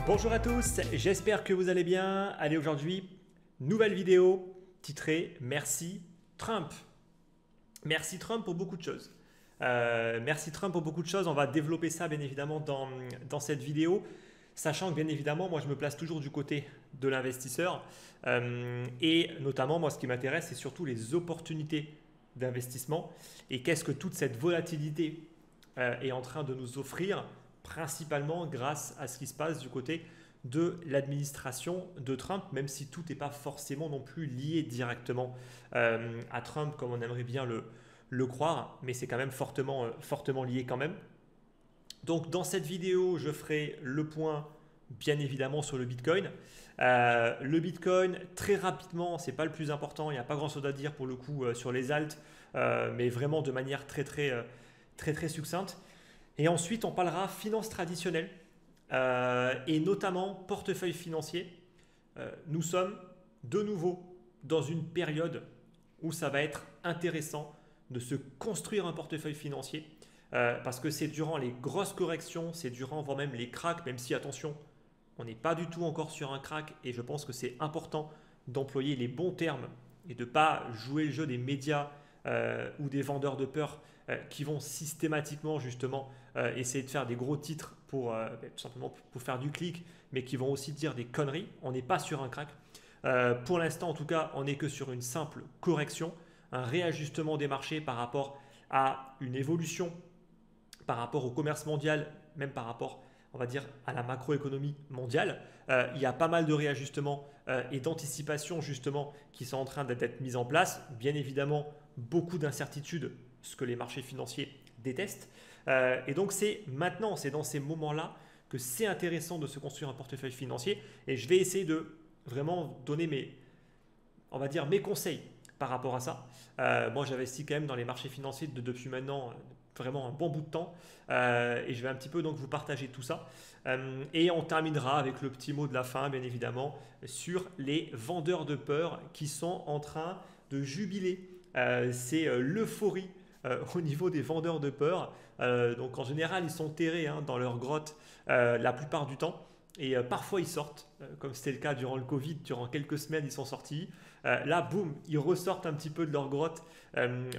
Bonjour à tous, j'espère que vous allez bien. Allez, aujourd'hui, nouvelle vidéo titrée Merci Trump. Merci Trump pour beaucoup de choses. Merci Trump pour beaucoup de choses. On va développer ça bien évidemment dans cette vidéo. Sachant que bien évidemment, moi je me place toujours du côté de l'investisseur. Et notamment, moi ce qui m'intéresse, c'est surtout les opportunités d'investissement. Et qu'est-ce que toute cette volatilité est en train de nous offrir, principalement grâce à ce qui se passe du côté de l'administration de Trump, même si tout n'est pas forcément non plus lié directement à Trump comme on aimerait bien le croire, mais c'est quand même fortement lié quand même. Donc dans cette vidéo, je ferai le point bien évidemment sur le Bitcoin. Le Bitcoin, très rapidement, c'est pas le plus important, il n'y a pas grand chose à dire pour le coup sur les alts, mais vraiment de manière très succincte. Et ensuite, on parlera finances traditionnelles et notamment portefeuille financier. Nous sommes de nouveau dans une période où ça va être intéressant de se construire un portefeuille financier parce que c'est durant les grosses corrections, c'est durant voire même les cracks, même si attention, on n'est pas du tout encore sur un crack et je pense que c'est important d'employer les bons termes et de ne pas jouer le jeu des médias ou des vendeurs de peur qui vont systématiquement justement essayer de faire des gros titres pour tout simplement pour faire du clic, mais qui vont aussi dire des conneries. On n'est pas sur un crack. Pour l'instant, en tout cas, on n'est que sur une simple correction, un réajustement des marchés par rapport à une évolution, par rapport au commerce mondial, même par rapport, on va dire, à la macroéconomie mondiale. Il y a pas mal de réajustements et d'anticipations justement qui sont en train d'être mises en place. Bien évidemment, beaucoup d'incertitudes, ce que les marchés financiers détestent. Et donc c'est maintenant, c'est dans ces moments-là que c'est intéressant de se construire un portefeuille financier. Et je vais essayer de vraiment donner on va dire mes conseils par rapport à ça. Moi, j'investis quand même dans les marchés financiers depuis maintenant vraiment un bon bout de temps. Et je vais un petit peu donc vous partager tout ça. Et on terminera avec le petit mot de la fin, bien évidemment, sur les vendeurs de peur qui sont en train de jubiler. C'est l'euphorie au niveau des vendeurs de peur. Donc en général, ils sont terrés dans leur grotte la plupart du temps. Et parfois, ils sortent, comme c'était le cas durant le Covid, durant quelques semaines, ils sont sortis. Là, boum, ils ressortent un petit peu de leur grotte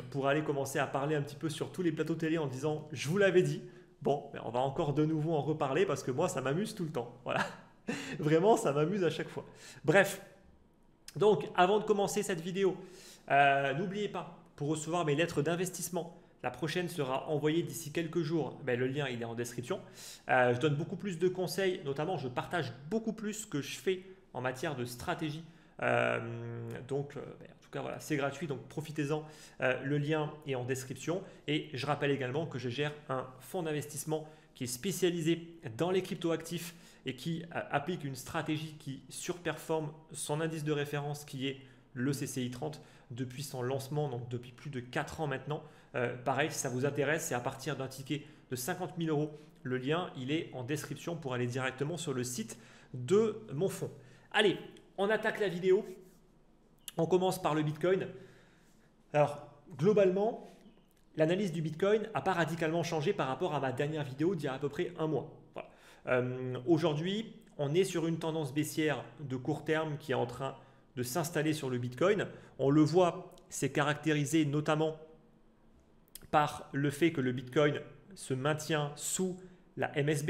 pour aller commencer à parler un petit peu sur tous les plateaux télé en disant « je vous l'avais dit ». Bon, on va encore de nouveau en reparler parce que moi, ça m'amuse tout le temps. Voilà, vraiment, ça m'amuse à chaque fois. Bref, donc avant de commencer cette vidéo, n'oubliez pas, pour recevoir mes lettres d'investissement, la prochaine sera envoyée d'ici quelques jours. Le lien il est en description. Je donne beaucoup plus de conseils, notamment je partage beaucoup plus ce que je fais en matière de stratégie. En tout cas, voilà, c'est gratuit, donc profitez-en. Le lien est en description. Et je rappelle également que je gère un fonds d'investissement qui est spécialisé dans les cryptoactifs et qui applique une stratégie qui surperforme son indice de référence qui est le CCI 30 depuis son lancement, donc depuis plus de 4 ans maintenant. Pareil, si ça vous intéresse, c'est à partir d'un ticket de 50 000 euros. Le lien, il est en description pour aller directement sur le site de mon fonds. Allez, on attaque la vidéo. On commence par le Bitcoin. Alors, globalement, l'analyse du Bitcoin n'a pas radicalement changé par rapport à ma dernière vidéo d'il y a à peu près un mois. Voilà. Aujourd'hui, on est sur une tendance baissière de court terme qui est en train de s'installer sur le Bitcoin. On le voit, c'est caractérisé notamment par le fait que le Bitcoin se maintient sous la MSB,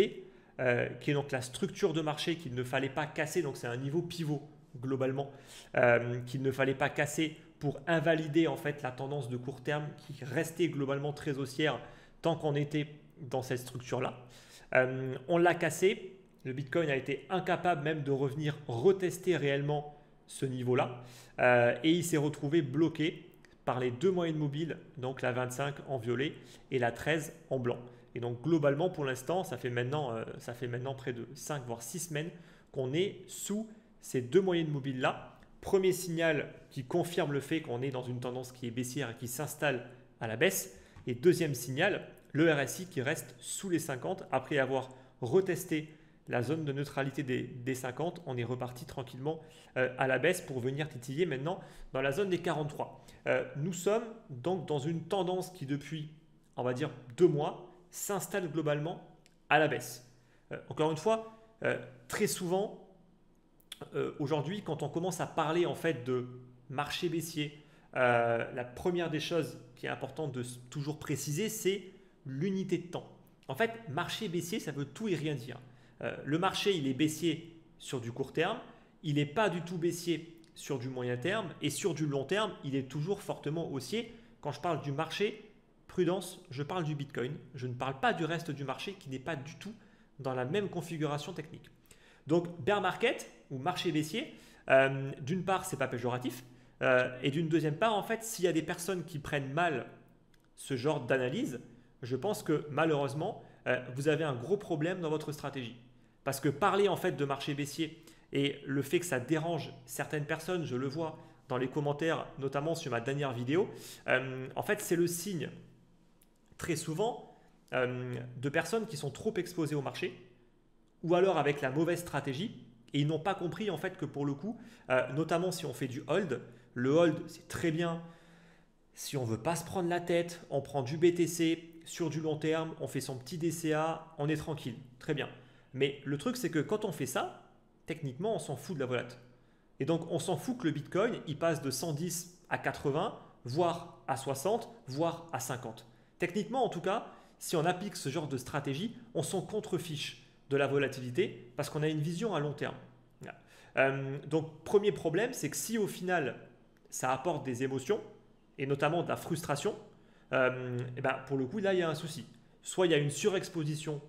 qui est donc la structure de marché qu'il ne fallait pas casser. Donc c'est un niveau pivot globalement qu'il ne fallait pas casser pour invalider en fait la tendance de court terme qui restait globalement très haussière tant qu'on était dans cette structure-là. On l'a cassé. Le Bitcoin a été incapable même de revenir retester réellement ce niveau-là et il s'est retrouvé bloqué par les deux moyennes mobiles, donc la 25 en violet et la 13 en blanc. Et donc globalement pour l'instant, ça fait maintenant près de 5 voire 6 semaines qu'on est sous ces deux moyennes mobiles-là. Premier signal qui confirme le fait qu'on est dans une tendance qui est baissière et qui s'installe à la baisse. Et deuxième signal, le RSI qui reste sous les 50 après avoir retesté la zone de neutralité des 50, on est reparti tranquillement à la baisse pour venir titiller maintenant dans la zone des 43. Nous sommes donc dans une tendance qui depuis, on va dire 2 mois, s'installe globalement à la baisse. Encore une fois, Très souvent, aujourd'hui, quand on commence à parler en fait de marché baissier, la première des choses qui est importante de toujours préciser, c'est l'unité de temps. En fait, marché baissier, ça veut tout et rien dire. Le marché, il est baissier sur du court terme, il n'est pas du tout baissier sur du moyen terme, et sur du long terme, il est toujours fortement haussier. Quand je parle du marché, prudence, je parle du Bitcoin, je ne parle pas du reste du marché qui n'est pas du tout dans la même configuration technique. Donc, bear market ou marché baissier, d'une part, ce n'est pas péjoratif, et d'une deuxième part, en fait, s'il y a des personnes qui prennent mal ce genre d'analyse, je pense que malheureusement, vous avez un gros problème dans votre stratégie. Parce que parler en fait de marché baissier et le fait que ça dérange certaines personnes, je le vois dans les commentaires, notamment sur ma dernière vidéo, en fait, c'est le signe très souvent de personnes qui sont trop exposées au marché ou alors avec la mauvaise stratégie et ils n'ont pas compris en fait que pour le coup, notamment si on fait du hold, le hold c'est très bien. Si on ne veut pas se prendre la tête, on prend du BTC sur du long terme, on fait son petit DCA, on est tranquille, très bien. Mais le truc c'est que quand on fait ça, techniquement on s'en fout de la volate. Et donc on s'en fout que le Bitcoin il passe de 110 à 80, voire à 60, voire à 50. Techniquement en tout cas, si on applique ce genre de stratégie, on s'en contrefiche de la volatilité parce qu'on a une vision à long terme. Donc premier problème, c'est que si au final ça apporte des émotions et notamment de la frustration, et ben pour le coup là il y a un souci. Soit il y a une surexposition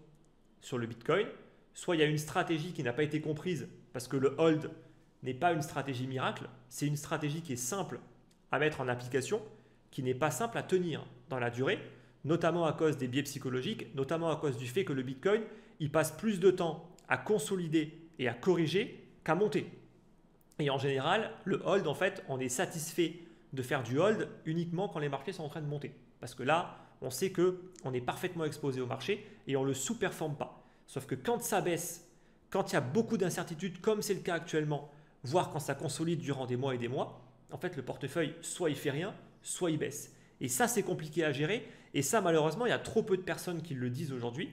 sur le Bitcoin, soit il y a une stratégie qui n'a pas été comprise parce que le hold n'est pas une stratégie miracle, c'est une stratégie qui est simple à mettre en application, qui n'est pas simple à tenir dans la durée, notamment à cause des biais psychologiques, notamment à cause du fait que le Bitcoin il passe plus de temps à consolider et à corriger qu'à monter. Et en général, le hold, en fait, on est satisfait de faire du hold uniquement quand les marchés sont en train de monter. Parce que là, on sait qu'on est parfaitement exposé au marché et on ne le sous-performe pas. Sauf que quand ça baisse, quand il y a beaucoup d'incertitudes, comme c'est le cas actuellement, voire quand ça consolide durant des mois et des mois, en fait, le portefeuille, soit il fait rien, soit il baisse. Et ça, c'est compliqué à gérer. Et ça, malheureusement, il y a trop peu de personnes qui le disent aujourd'hui.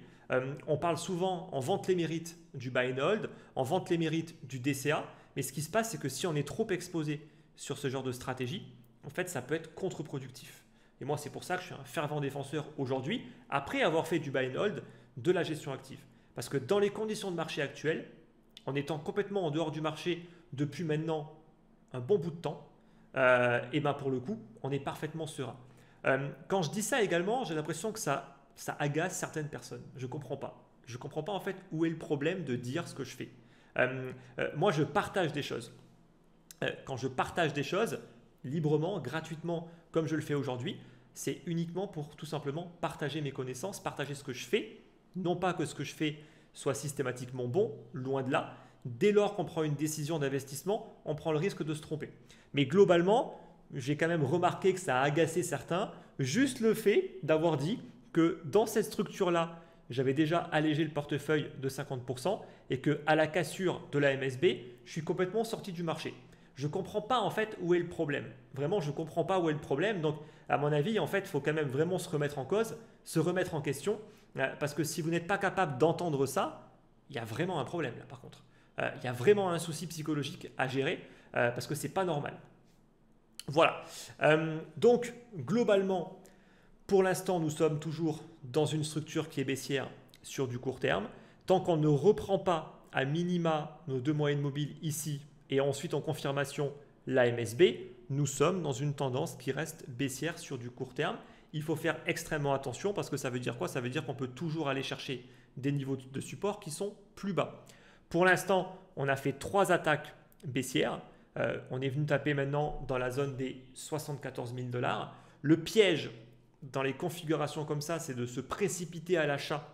On parle souvent en vente les mérites du buy and hold, en vente les mérites du DCA. Mais ce qui se passe, c'est que si on est trop exposé sur ce genre de stratégie, en fait, ça peut être contre-productif. Et moi, c'est pour ça que je suis un fervent défenseur aujourd'hui, après avoir fait du buy and hold, de la gestion active. Parce que dans les conditions de marché actuelles, en étant complètement en dehors du marché depuis maintenant un bon bout de temps, et ben pour le coup, on est parfaitement serein. Quand je dis ça également, j'ai l'impression que ça agace certaines personnes. Je ne comprends pas. Je ne comprends pas en fait où est le problème de dire ce que je fais. Moi, je partage des choses. Quand je partage des choses, librement, gratuitement, comme je le fais aujourd'hui, c'est uniquement pour tout simplement partager mes connaissances, partager ce que je fais. Non pas que ce que je fais soit systématiquement bon, loin de là. Dès lors qu'on prend une décision d'investissement, on prend le risque de se tromper. Mais globalement, j'ai quand même remarqué que ça a agacé certains, juste le fait d'avoir dit que dans cette structure-là, j'avais déjà allégé le portefeuille de 50% et qu'à la cassure de la MSB, je suis complètement sorti du marché. Je ne comprends pas en fait où est le problème. Vraiment, je ne comprends pas où est le problème. Donc, à mon avis, en fait, il faut quand même vraiment se remettre en cause, se remettre en question. Parce que si vous n'êtes pas capable d'entendre ça, il y a vraiment un problème là par contre. Il y a vraiment un souci psychologique à gérer parce que ce n'est pas normal. Voilà. Donc, globalement, pour l'instant, nous sommes toujours dans une structure qui est baissière sur du court terme. Tant qu'on ne reprend pas à minima nos 2 moyennes mobiles ici et ensuite en confirmation la MSB, nous sommes dans une tendance qui reste baissière sur du court terme. Il faut faire extrêmement attention parce que ça veut dire quoi? Ça veut dire qu'on peut toujours aller chercher des niveaux de support qui sont plus bas. Pour l'instant, on a fait 3 attaques baissières. On est venu taper maintenant dans la zone des 74 000 $. Le piège dans les configurations comme ça, c'est de se précipiter à l'achat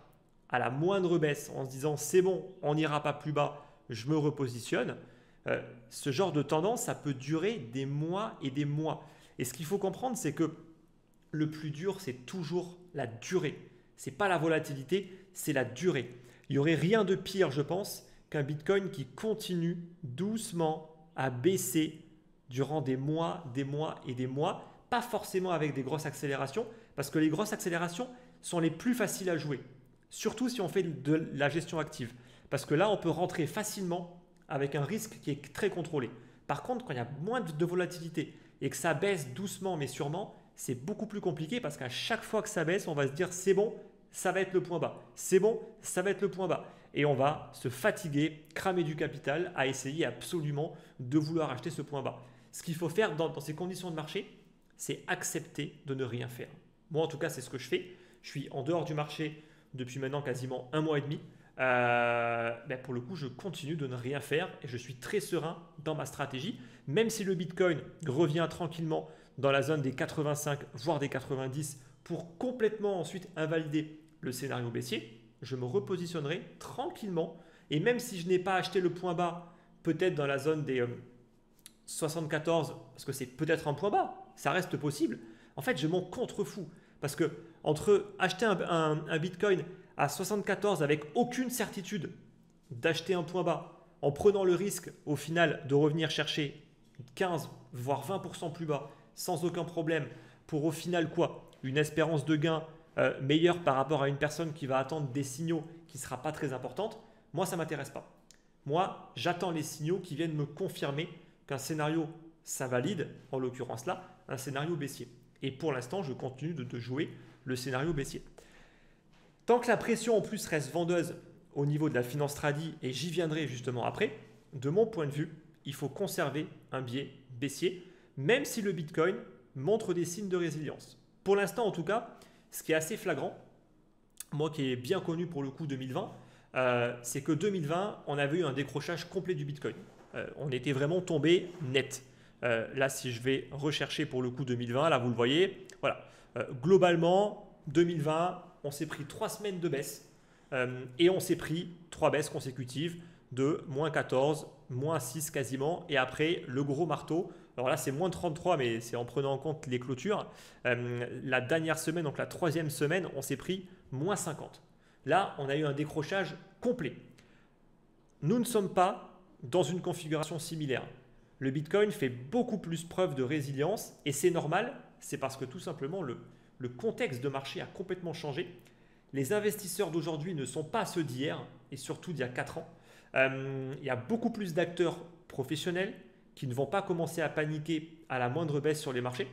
à la moindre baisse en se disant c'est bon, on n'ira pas plus bas, je me repositionne. Ce genre de tendance, ça peut durer des mois et des mois. Et ce qu'il faut comprendre, c'est que le plus dur, c'est toujours la durée. Ce n'est pas la volatilité, c'est la durée. Il n'y aurait rien de pire, je pense, qu'un Bitcoin qui continue doucement à baisser durant des mois et des mois. Pas forcément avec des grosses accélérations, parce que les grosses accélérations sont les plus faciles à jouer. Surtout si on fait de la gestion active. parce que là, on peut rentrer facilement avec un risque qui est très contrôlé. Par contre, quand il y a moins de volatilité et que ça baisse doucement mais sûrement, c'est beaucoup plus compliqué parce qu'à chaque fois que ça baisse, on va se dire c'est bon, ça va être le point bas. C'est bon, ça va être le point bas. Et on va se fatiguer, cramer du capital à essayer absolument de vouloir acheter ce point bas. Ce qu'il faut faire dans ces conditions de marché, c'est accepter de ne rien faire. Moi, en tout cas, c'est ce que je fais. Je suis en dehors du marché depuis maintenant quasiment 1 mois et demi. Pour le coup, je continue de ne rien faire et je suis très serein dans ma stratégie. Même si le Bitcoin revient tranquillement dans la zone des 85 voire des 90 pour complètement ensuite invalider le scénario baissier, je me repositionnerai tranquillement. Et même si je n'ai pas acheté le point bas, peut-être dans la zone des 74, parce que c'est peut-être un point bas, ça reste possible. En fait, je m'en contrefous. Parce que entre acheter un Bitcoin à 74 avec aucune certitude d'acheter un point bas, en prenant le risque au final de revenir chercher 15 voire 20% plus bas sans aucun problème, pour au final quoi? Une espérance de gain meilleure par rapport à une personne qui va attendre des signaux qui ne sera pas très importante, moi ça ne m'intéresse pas. Moi, j'attends les signaux qui viennent me confirmer qu'un scénario s'invalide, en l'occurrence là, un scénario baissier. Et pour l'instant, je continue de jouer le scénario baissier. Tant que la pression en plus reste vendeuse au niveau de la finance tradi, et j'y viendrai justement après, de mon point de vue, il faut conserver un biais baissier, même si le Bitcoin montre des signes de résilience. Pour l'instant en tout cas, ce qui est assez flagrant, moi qui ai bien connu pour le coup 2020, c'est que 2020, on avait eu un décrochage complet du Bitcoin. On était vraiment tombé net. Là, si je vais rechercher pour le coup 2020, là vous le voyez, voilà. Globalement, 2020, on s'est pris 3 semaines de baisse et on s'est pris 3 baisses consécutives de moins 14, moins 6 quasiment, et après le gros marteau. Alors là, c'est moins 33, mais c'est en prenant en compte les clôtures. La dernière semaine, donc la 3e semaine, on s'est pris moins 50. Là, on a eu un décrochage complet. Nous ne sommes pas dans une configuration similaire. Le Bitcoin fait beaucoup plus preuve de résilience et c'est normal, c'est parce que tout simplement le contexte de marché a complètement changé. Les investisseurs d'aujourd'hui ne sont pas ceux d'hier et surtout d'il y a 4 ans. Il y a beaucoup plus d'acteurs professionnels qui ne vont pas commencer à paniquer à la moindre baisse sur les marchés.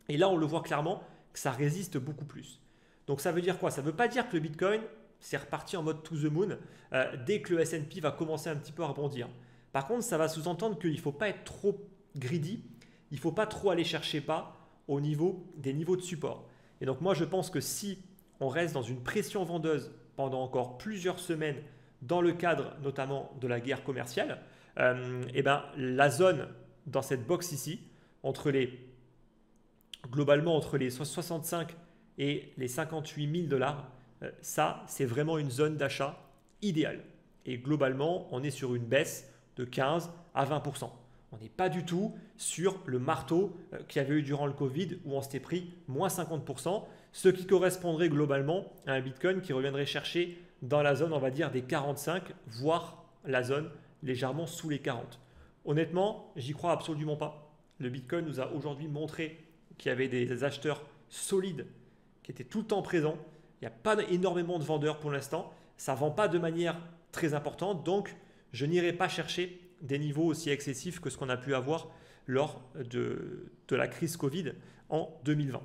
Et là, on le voit clairement que ça résiste beaucoup plus. Donc ça veut dire quoi? Ça ne veut pas dire que le Bitcoin, c'est reparti en mode to the moon dès que le S&P va commencer un petit peu à rebondir. Par contre, ça va sous-entendre qu'il ne faut pas être trop greedy, il ne faut pas trop aller chercher pas au niveau des niveaux de support. Et donc moi, je pense que si on reste dans une pression vendeuse pendant encore plusieurs semaines dans le cadre notamment de la guerre commerciale, la zone dans cette box ici, globalement entre les 65 et les 58 000 $, ça c'est vraiment une zone d'achat idéale. Et globalement, on est sur une baisse de 15 à 20%. On n'est pas du tout sur le marteau qu'il y avait eu durant le Covid où on s'était pris moins 50%, ce qui correspondrait globalement à un Bitcoin qui reviendrait chercher dans la zone, on va dire, des 45, voire la zone légèrement sous les 40. Honnêtement, j'y crois absolument pas. Le Bitcoin nous a aujourd'hui montré qu'il y avait des acheteurs solides qui étaient tout le temps présents. Il n'y a pas énormément de vendeurs pour l'instant. Ça ne vend pas de manière très importante. Donc, je n'irai pas chercher des niveaux aussi excessifs que ce qu'on a pu avoir lors de la crise Covid en 2020.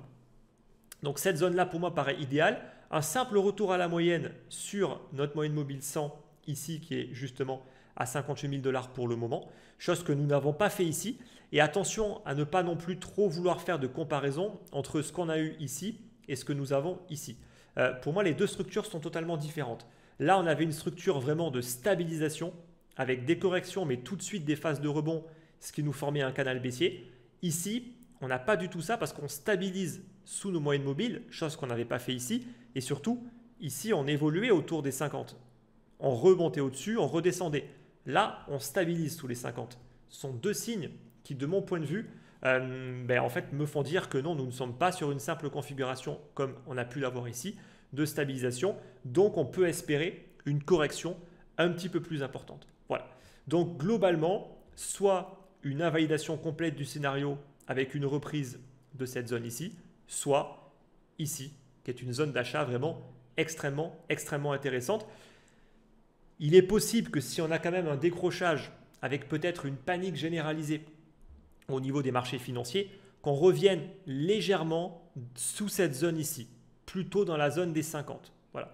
Donc, cette zone-là, pour moi, paraît idéale. Un simple retour à la moyenne sur notre moyenne mobile 100, ici, qui est justement à 58 000 $ pour le moment, chose que nous n'avons pas fait ici. Et attention à ne pas non plus trop vouloir faire de comparaison entre ce qu'on a eu ici et ce que nous avons ici. Pour moi, les deux structures sont totalement différentes. Là, on avait une structure vraiment de stabilisation avec des corrections, mais tout de suite des phases de rebond, ce qui nous formait un canal baissier. Ici, on n'a pas du tout ça parce qu'on stabilise sous nos moyennes mobiles, chose qu'on n'avait pas fait ici. Et surtout, ici, on évoluait autour des 50. On remontait au-dessus, on redescendait. Là, on stabilise sous les 50. Ce sont deux signes qui, de mon point de vue, en fait, me font dire que non, nous ne sommes pas sur une simple configuration comme on a pu l'avoir ici, de stabilisation. Donc, on peut espérer une correction un petit peu plus importante. Voilà. Donc, globalement, soit une invalidation complète du scénario avec une reprise de cette zone ici, soit ici, qui est une zone d'achat vraiment extrêmement intéressante. Il est possible que si on a quand même un décrochage avec peut-être une panique généralisée au niveau des marchés financiers, qu'on revienne légèrement sous cette zone ici, plutôt dans la zone des 50. Voilà,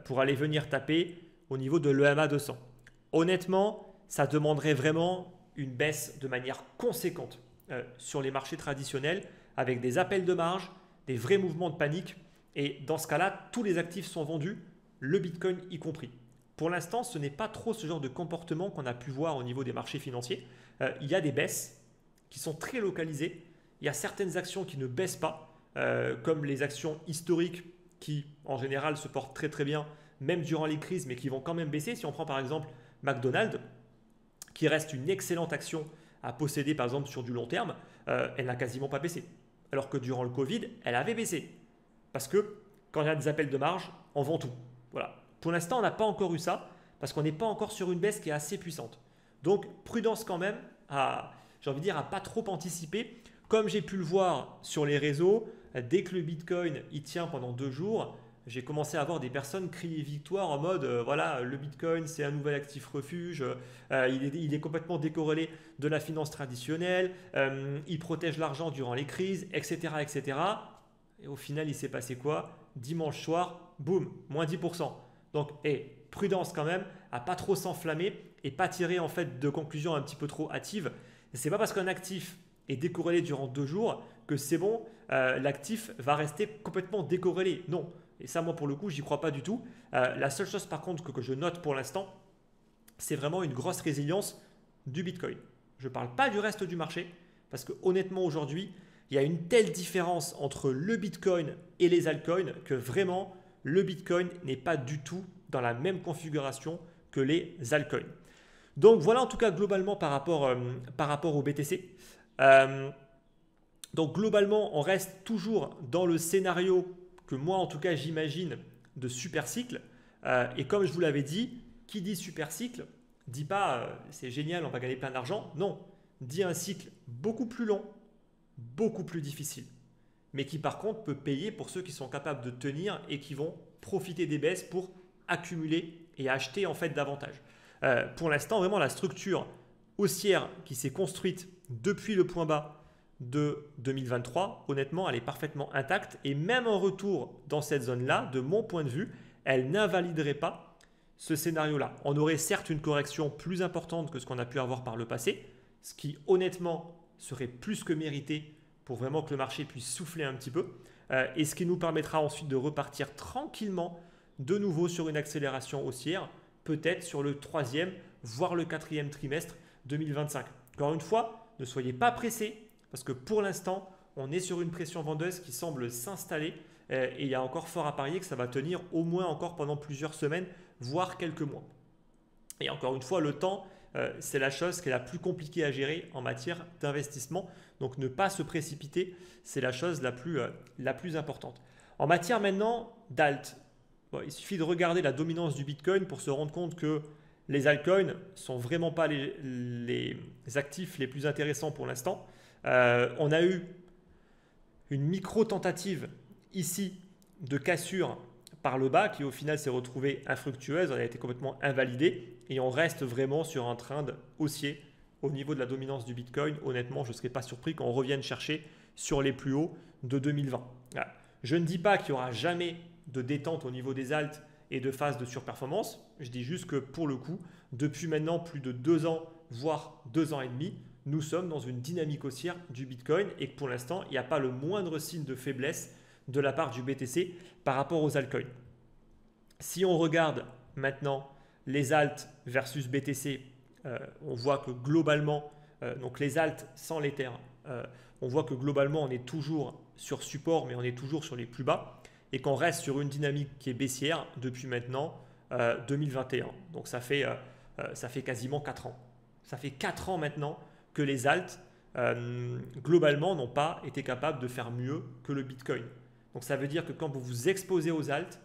pour aller venir taper au niveau de l'EMA 200. Honnêtement, ça demanderait vraiment une baisse de manière conséquente sur les marchés traditionnels avec des appels de marge, des vrais mouvements de panique. Et dans ce cas-là, tous les actifs sont vendus, le Bitcoin y compris. Pour l'instant, ce n'est pas trop ce genre de comportement qu'on a pu voir au niveau des marchés financiers. Il y a des baisses qui sont très localisées. Il y a certaines actions qui ne baissent pas, comme les actions historiques qui, en général, se portent très très bien, même durant les crises, mais qui vont quand même baisser. Si on prend par exemple McDonald's, qui reste une excellente action à posséder par exemple sur du long terme, elle n'a quasiment pas baissé. Alors que durant le Covid, elle avait baissé. Parce que quand il y a des appels de marge, on vend tout. Voilà. Pour l'instant, on n'a pas encore eu ça, parce qu'on n'est pas encore sur une baisse qui est assez puissante. Donc, prudence quand même, j'ai envie de dire, à pas trop anticiper. Comme j'ai pu le voir sur les réseaux, dès que le Bitcoin y tient pendant 2 jours, j'ai commencé à avoir des personnes crier victoire en mode voilà, le Bitcoin c'est un nouvel actif refuge, il est complètement décorrélé de la finance traditionnelle, il protège l'argent durant les crises, etc., etc. Et au final, il s'est passé quoi? Dimanche soir, boum, moins 10%. Donc, prudence quand même, à pas trop s'enflammer et pas tirer en fait de conclusions un petit peu trop hâtives. C'est pas parce qu'un actif est décorrélé durant 2 jours que c'est bon, l'actif va rester complètement décorrélé. Non. Et ça, moi, pour le coup, j'y crois pas du tout. La seule chose, par contre, que je note pour l'instant, c'est vraiment une grosse résilience du Bitcoin. Je ne parle pas du reste du marché, parce que honnêtement, aujourd'hui, il y a une telle différence entre le Bitcoin et les altcoins que vraiment, le Bitcoin n'est pas du tout dans la même configuration que les altcoins. Donc voilà en tout cas globalement par rapport au BTC. Donc globalement, on reste toujours dans le scénario que moi en tout cas j'imagine de super cycle. Et comme je vous l'avais dit, qui dit super cycle, dit pas c'est génial, on va gagner plein d'argent. Non, dit un cycle beaucoup plus long, beaucoup plus difficile, mais qui par contre peut payer pour ceux qui sont capables de tenir et qui vont profiter des baisses pour accumuler et acheter en fait davantage. Pour l'instant, vraiment la structure haussière qui s'est construite depuis le point bas de 2023, honnêtement, elle est parfaitement intacte et même un retour dans cette zone-là, de mon point de vue, elle n'invaliderait pas ce scénario-là. On aurait certes une correction plus importante que ce qu'on a pu avoir par le passé, ce qui honnêtement serait plus que mérité pour vraiment que le marché puisse souffler un petit peu et ce qui nous permettra ensuite de repartir tranquillement de nouveau sur une accélération haussière, peut-être sur le 3e, voire le 4e trimestre 2025. Encore une fois, ne soyez pas pressés parce que pour l'instant, on est sur une pression vendeuse qui semble s'installer et il y a encore fort à parier que ça va tenir au moins encore pendant plusieurs semaines, voire quelques mois. Et encore une fois, le temps, c'est la chose qui est la plus compliquée à gérer en matière d'investissement. Donc ne pas se précipiter, c'est la chose la plus importante. En matière maintenant d'alt, il suffit de regarder la dominance du Bitcoin pour se rendre compte que les altcoins ne sont vraiment pas les actifs les plus intéressants pour l'instant. On a eu une micro-tentative ici de cassure par le bas qui au final s'est retrouvée infructueuse, elle a été complètement invalidée et on reste vraiment sur un trend haussier au niveau de la dominance du Bitcoin. Honnêtement, je ne serais pas surpris qu'on revienne chercher sur les plus hauts de 2020. Voilà. Je ne dis pas qu'il n'y aura jamais de détente au niveau des alts et de phase de surperformance. Je dis juste que pour le coup, depuis maintenant plus de 2 ans, voire 2 ans et demi, nous sommes dans une dynamique haussière du Bitcoin et que pour l'instant, il n'y a pas le moindre signe de faiblesse de la part du BTC par rapport aux altcoins. Si on regarde maintenant les alts versus BTC, on voit que globalement, donc les alts sans l'Ether, on voit que globalement on est toujours sur support mais on est toujours sur les plus bas et qu'on reste sur une dynamique qui est baissière depuis maintenant 2021. Donc ça fait quasiment 4 ans. Ça fait 4 ans maintenant que les alts globalement n'ont pas été capables de faire mieux que le Bitcoin. Donc ça veut dire que quand vous vous exposez aux alts,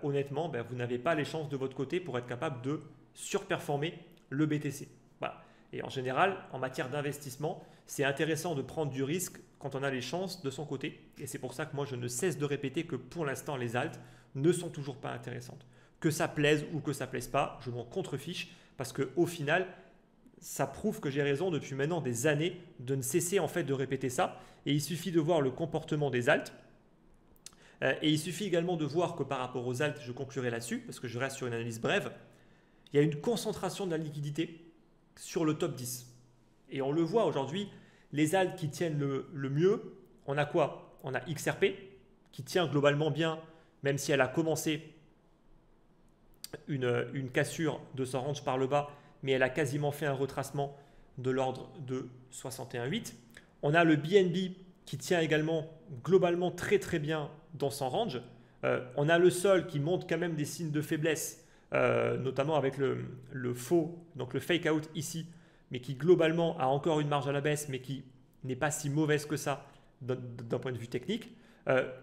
honnêtement, vous n'avez pas les chances de votre côté pour être capable de surperformer le BTC. Voilà. Et en général, en matière d'investissement, c'est intéressant de prendre du risque quand on a les chances de son côté. Et c'est pour ça que moi, je ne cesse de répéter que pour l'instant, les alts ne sont toujours pas intéressantes. que ça plaise ou que ça plaise pas, je m'en contrefiche parce qu'au final, ça prouve que j'ai raison depuis maintenant des années de ne cesser en fait de répéter ça. Et il suffit de voir le comportement des alts. Et il suffit également de voir que par rapport aux alts, je conclurai là-dessus parce que je reste sur une analyse brève, il y a une concentration de la liquidité sur le top 10. Et on le voit aujourd'hui, les alts qui tiennent le mieux, on a quoi? On a XRP qui tient globalement bien, même si elle a commencé une cassure de son range par le bas, mais elle a quasiment fait un retracement de l'ordre de 61,8. On a le BNB qui tient également globalement très très bien dans son range. On a le sol qui montre quand même des signes de faiblesse, notamment avec le faux, donc le fake out ici, mais qui globalement a encore une marge à la baisse, mais qui n'est pas si mauvaise que ça d'un point de vue technique.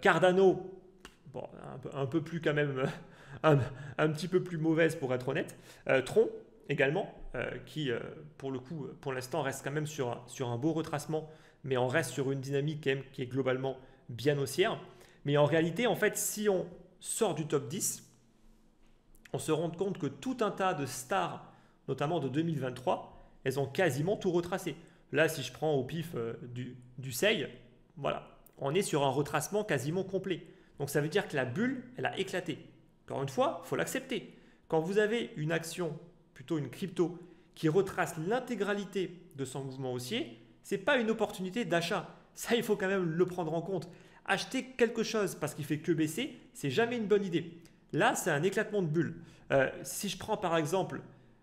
Cardano, bon, un peu plus quand même, un petit peu plus mauvaise pour être honnête. Tron également, qui pour le coup, pour l'instant, reste quand même sur un beau retracement, mais on reste sur une dynamique quand même qui est globalement bien haussière. Mais en réalité, en fait, si on sort du top 10, on se rend compte que tout un tas de stars, notamment de 2023, elles ont quasiment tout retracé. Là, si je prends au pif du SEI, voilà, on est sur un retracement quasiment complet. Donc ça veut dire que la bulle, elle a éclaté. Encore une fois, il faut l'accepter. Quand vous avez une action, plutôt une crypto, qui retrace l'intégralité de son mouvement haussier, ce n'est pas une opportunité d'achat. Ça, il faut quand même le prendre en compte. Acheter quelque chose parce qu'il fait que baisser, c'est jamais une bonne idée. Là, c'est un éclatement de bulle. Si je prends par exemple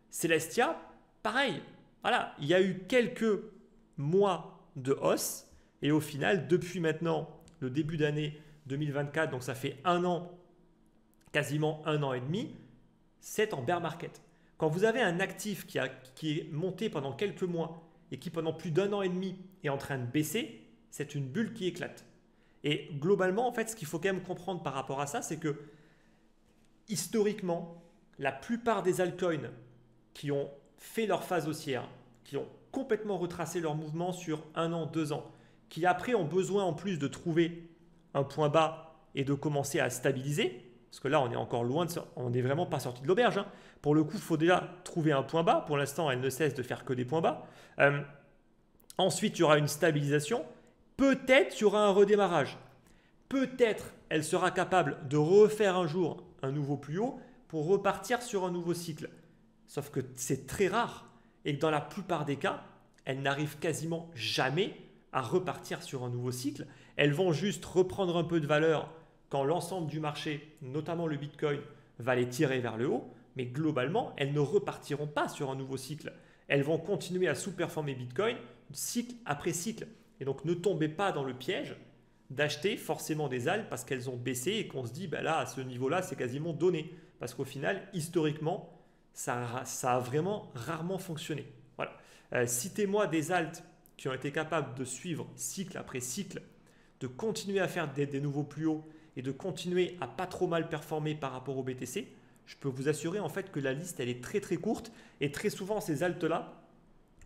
Celestia, pareil. Voilà, il y a eu quelques mois de hausse et au final, depuis maintenant le début d'année 2024, donc ça fait un an, quasiment un an et demi, c'est en bear market. Quand vous avez un actif qui est monté pendant quelques mois et qui pendant plus d'un an et demi est en train de baisser, c'est une bulle qui éclate. Et globalement, en fait, ce qu'il faut quand même comprendre par rapport à ça, c'est que historiquement, la plupart des altcoins qui ont fait leur phase haussière, qui ont complètement retracé leur mouvement sur un an, 2 ans, qui après ont besoin en plus de trouver un point bas et de commencer à stabiliser, parce que là on est encore loin, on n'est vraiment pas sorti de l'auberge. Pour le coup, il faut déjà trouver un point bas. Pour l'instant, elle ne cesse de faire que des points bas. Ensuite, il y aura une stabilisation. Peut-être il y aura un redémarrage. Peut-être elle sera capable de refaire un jour un nouveau plus haut pour repartir sur un nouveau cycle. Sauf que c'est très rare et que dans la plupart des cas, elles n'arrivent quasiment jamais à repartir sur un nouveau cycle. Elles vont juste reprendre un peu de valeur quand l'ensemble du marché, notamment le Bitcoin, va les tirer vers le haut. Mais globalement, elles ne repartiront pas sur un nouveau cycle. Elles vont continuer à sous-performer Bitcoin cycle après cycle. Et donc, ne tombez pas dans le piège d'acheter forcément des altcoins parce qu'elles ont baissé et qu'on se dit, ben là, à ce niveau-là, c'est quasiment donné. Parce qu'au final, historiquement, ça a vraiment rarement fonctionné. Voilà. Citez-moi des alts qui ont été capables de suivre cycle après cycle, de continuer à faire des nouveaux plus hauts et de continuer à pas trop mal performer par rapport au BTC. Je peux vous assurer en fait que la liste, elle est très très courte et très souvent, ces alts-là,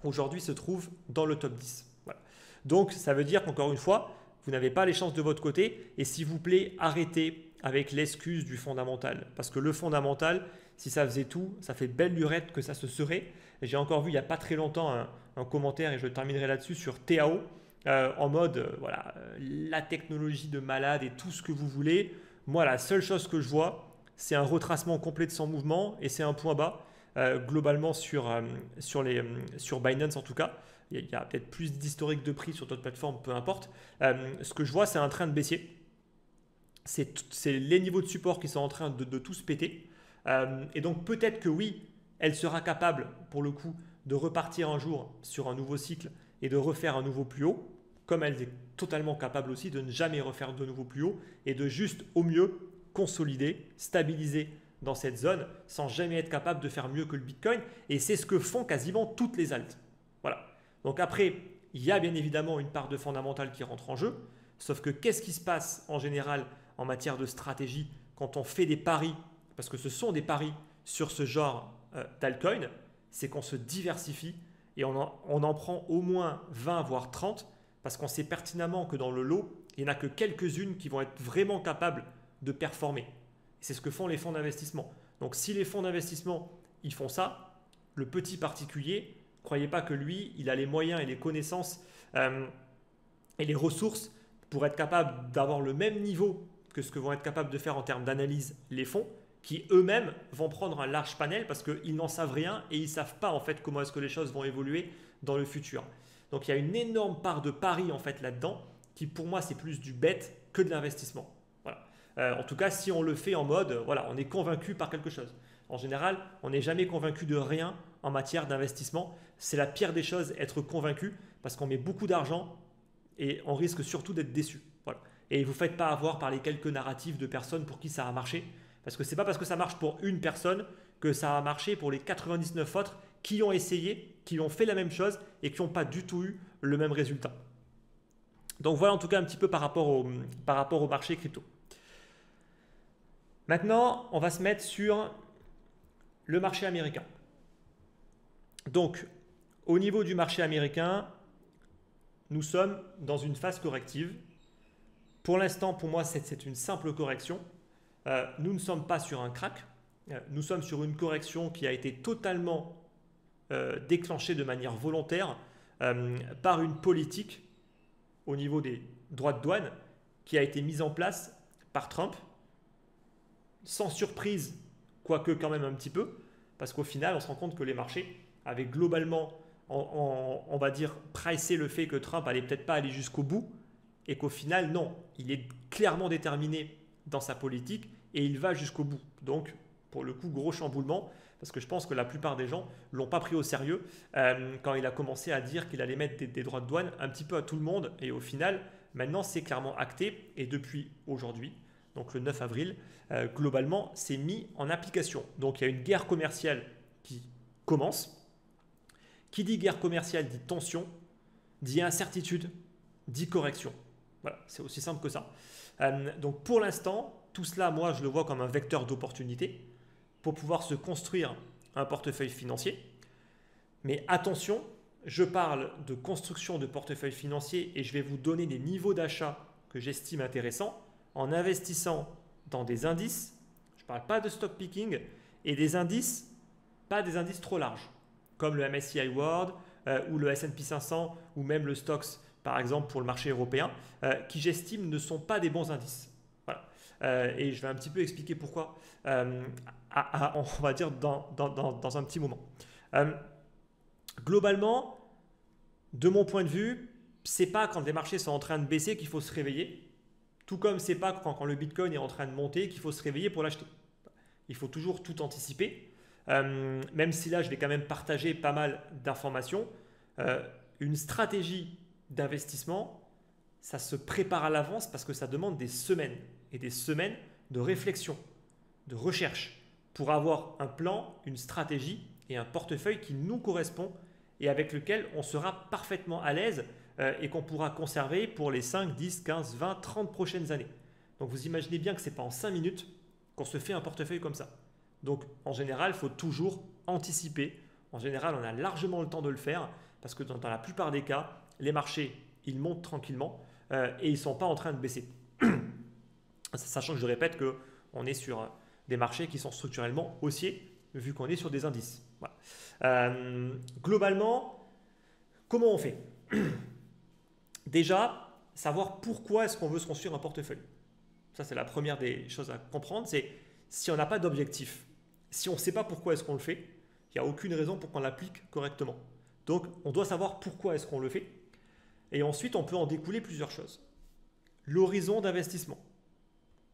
aujourd'hui, se trouvent dans le top 10. Voilà. Donc, ça veut dire qu'encore une fois, vous n'avez pas les chances de votre côté et s'il vous plaît, arrêtez avec l'excuse du fondamental. Parce que le fondamental, si ça faisait tout, ça fait belle lurette que ça se serait. J'ai encore vu il n'y a pas très longtemps un commentaire et je terminerai là-dessus sur TAO en mode voilà, la technologie de malade et tout ce que vous voulez. Moi, la seule chose que je vois, c'est un retracement complet de son mouvement et c'est un point bas globalement sur Binance en tout cas. Il y a peut-être plus d'historique de prix sur d'autres plateformes, peu importe. Ce que je vois, c'est un train de baissier. C'est les niveaux de support qui sont en train de tous péter. Et donc peut-être que oui, elle sera capable pour le coup de repartir un jour sur un nouveau cycle et de refaire un nouveau plus haut, comme elle est totalement capable aussi de ne jamais refaire de nouveau plus haut et de juste au mieux consolider, stabiliser dans cette zone sans jamais être capable de faire mieux que le Bitcoin. Et c'est ce que font quasiment toutes les alts. Voilà. Donc après, il y a bien évidemment une part de fondamental qui rentre en jeu. Sauf que qu'est-ce qui se passe en général en matière de stratégie quand on fait des paris, parce que ce sont des paris sur ce genre d'altcoin, c'est qu'on se diversifie et on en prend au moins 20 voire 30 parce qu'on sait pertinemment que dans le lot, il n'y en a que quelques-unes qui vont être vraiment capables de performer. C'est ce que font les fonds d'investissement. Donc si les fonds d'investissement ils font ça, le petit particulier, ne croyez pas que lui, il a les moyens et les connaissances et les ressources pour être capable d'avoir le même niveau que ce que vont être capables de faire en termes d'analyse les fonds, qui eux-mêmes vont prendre un large panel parce qu'ils n'en savent rien et ils ne savent pas en fait comment est-ce que les choses vont évoluer dans le futur. Donc il y a une énorme part de pari en fait là-dedans qui pour moi c'est plus du bête que de l'investissement. Voilà. En tout cas si on le fait en mode voilà, on est convaincu par quelque chose. En général, on n'est jamais convaincu de rien en matière d'investissement. C'est la pire des choses, être convaincu parce qu'on met beaucoup d'argent et on risque surtout d'être déçu. Voilà. Et ne vous faites pas avoir par les quelques narratifs de personnes pour qui ça a marché. Parce que ce n'est pas parce que ça marche pour une personne que ça a marché pour les 99 autres qui ont essayé, qui ont fait la même chose et qui n'ont pas du tout eu le même résultat. Donc voilà en tout cas un petit peu par rapport au marché crypto. Maintenant, on va se mettre sur le marché américain. Donc, au niveau du marché américain, nous sommes dans une phase corrective. Pour l'instant, pour moi, c'est une simple correction. Nous ne sommes pas sur un crack. Nous sommes sur une correction qui a été totalement déclenchée de manière volontaire par une politique au niveau des droits de douane qui a été mise en place par Trump. Sans surprise, quoique quand même un petit peu, parce qu'au final, on se rend compte que les marchés avaient globalement, on va dire, pricé le fait que Trump allait peut-être pas aller jusqu'au bout, et qu'au final, non, il est clairement déterminé dans sa politique et il va jusqu'au bout. Donc, pour le coup, gros chamboulement, parce que je pense que la plupart des gens ne l'ont pas pris au sérieux quand il a commencé à dire qu'il allait mettre des droits de douane un petit peu à tout le monde, et au final, maintenant, c'est clairement acté, et depuis aujourd'hui, donc le 9 avril, globalement, c'est mis en application. Donc, il y a une guerre commerciale qui commence. Qui dit guerre commerciale dit tension, dit incertitude, dit correction. Voilà, c'est aussi simple que ça. Donc, pour l'instant, tout cela, moi, je le vois comme un vecteur d'opportunité pour pouvoir se construire un portefeuille financier. Mais attention, je parle de construction de portefeuille financier et je vais vous donner des niveaux d'achat que j'estime intéressants en investissant dans des indices. Je ne parle pas de stock picking et des indices, pas des indices trop larges, comme le MSCI World ou le S&P 500 ou même le Stoxx, par exemple pour le marché européen, qui j'estime ne sont pas des bons indices. Voilà. Et je vais un petit peu expliquer pourquoi, on va dire dans un petit moment. Globalement, de mon point de vue, c'est pas quand les marchés sont en train de baisser qu'il faut se réveiller. Tout comme c'est pas quand le Bitcoin est en train de monter qu'il faut se réveiller pour l'acheter. Il faut toujours tout anticiper. Même si là, je vais quand même partager pas mal d'informations. Une stratégie d'investissement, ça se prépare à l'avance parce que ça demande des semaines et des semaines de réflexion, de recherche pour avoir un plan, une stratégie et un portefeuille qui nous correspond et avec lequel on sera parfaitement à l'aise et qu'on pourra conserver pour les 5, 10, 15, 20, 30 prochaines années. Donc vous imaginez bien que ce n'est pas en 5 minutes qu'on se fait un portefeuille comme ça. Donc en général, il faut toujours anticiper. En général, on a largement le temps de le faire parce que dans la plupart des cas, les marchés, ils montent tranquillement et ils ne sont pas en train de baisser. Sachant que je répète qu'on est sur des marchés qui sont structurellement haussiers vu qu'on est sur des indices. Voilà. Globalement, comment on fait? Déjà, savoir pourquoi est-ce qu'on veut se construire un portefeuille. Ça, c'est la première des choses à comprendre. C'est si on n'a pas d'objectif, si on ne sait pas pourquoi est-ce qu'on le fait, il n'y a aucune raison pour qu'on l'applique correctement. Donc, on doit savoir pourquoi est-ce qu'on le fait. Et ensuite, on peut en découler plusieurs choses. L'horizon d'investissement.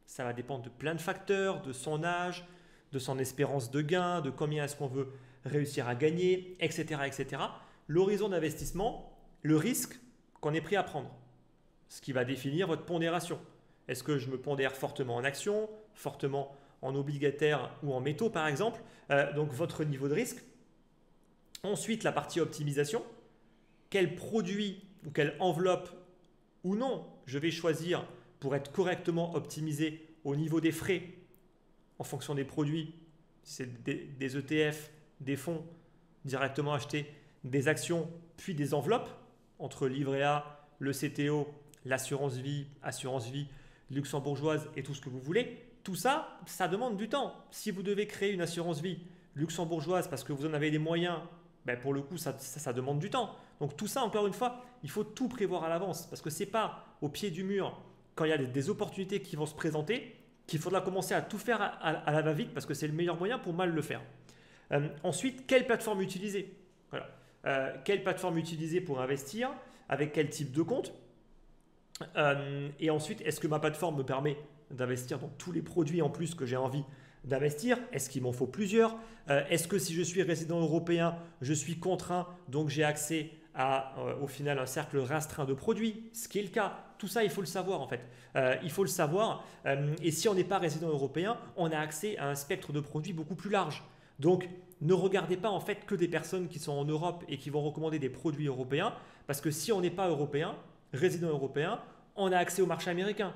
Ça va dépendre de plein de facteurs, de son âge, de son espérance de gain, de combien est-ce qu'on veut réussir à gagner, etc. etc. L'horizon d'investissement, le risque qu'on est prêt à prendre. Ce qui va définir votre pondération. Est-ce que je me pondère fortement en actions, fortement en obligataires ou en métaux par exemple, donc votre niveau de risque. Ensuite, la partie optimisation. Quel produit ou quelle enveloppe ou non je vais choisir pour être correctement optimisé au niveau des frais en fonction des produits. C'est des ETF, des fonds directement achetés, des actions, puis des enveloppes entre livret A, le CTO, l'assurance vie luxembourgeoise et tout ce que vous voulez. tout ça, ça demande du temps. Si vous devez créer une assurance vie luxembourgeoise parce que vous en avez les moyens, ben pour le coup, ça demande du temps. Donc tout ça, encore une fois, il faut tout prévoir à l'avance parce que ce n'est pas au pied du mur, quand il y a des opportunités qui vont se présenter, qu'il faudra commencer à tout faire à la va-vite parce que c'est le meilleur moyen pour mal le faire. Ensuite, quelle plateforme utiliser? Voilà. Quelle plateforme utiliser pour investir? Avec quel type de compte? Et ensuite, est-ce que ma plateforme me permet d'investir dans tous les produits en plus que j'ai envie d'investir? Est-ce qu'il m'en faut plusieurs? Est-ce que si je suis résident européen, je suis contraint, donc j'ai accès à au final un cercle restreint de produits? Ce qui est le cas. Tout ça, il faut le savoir en fait. Il faut le savoir. Et si on n'est pas résident européen, on a accès à un spectre de produits beaucoup plus large. Donc, ne regardez pas en fait que des personnes qui sont en Europe et qui vont recommander des produits européens, parce que si on n'est pas européen, résident européen, on a accès au marché américain.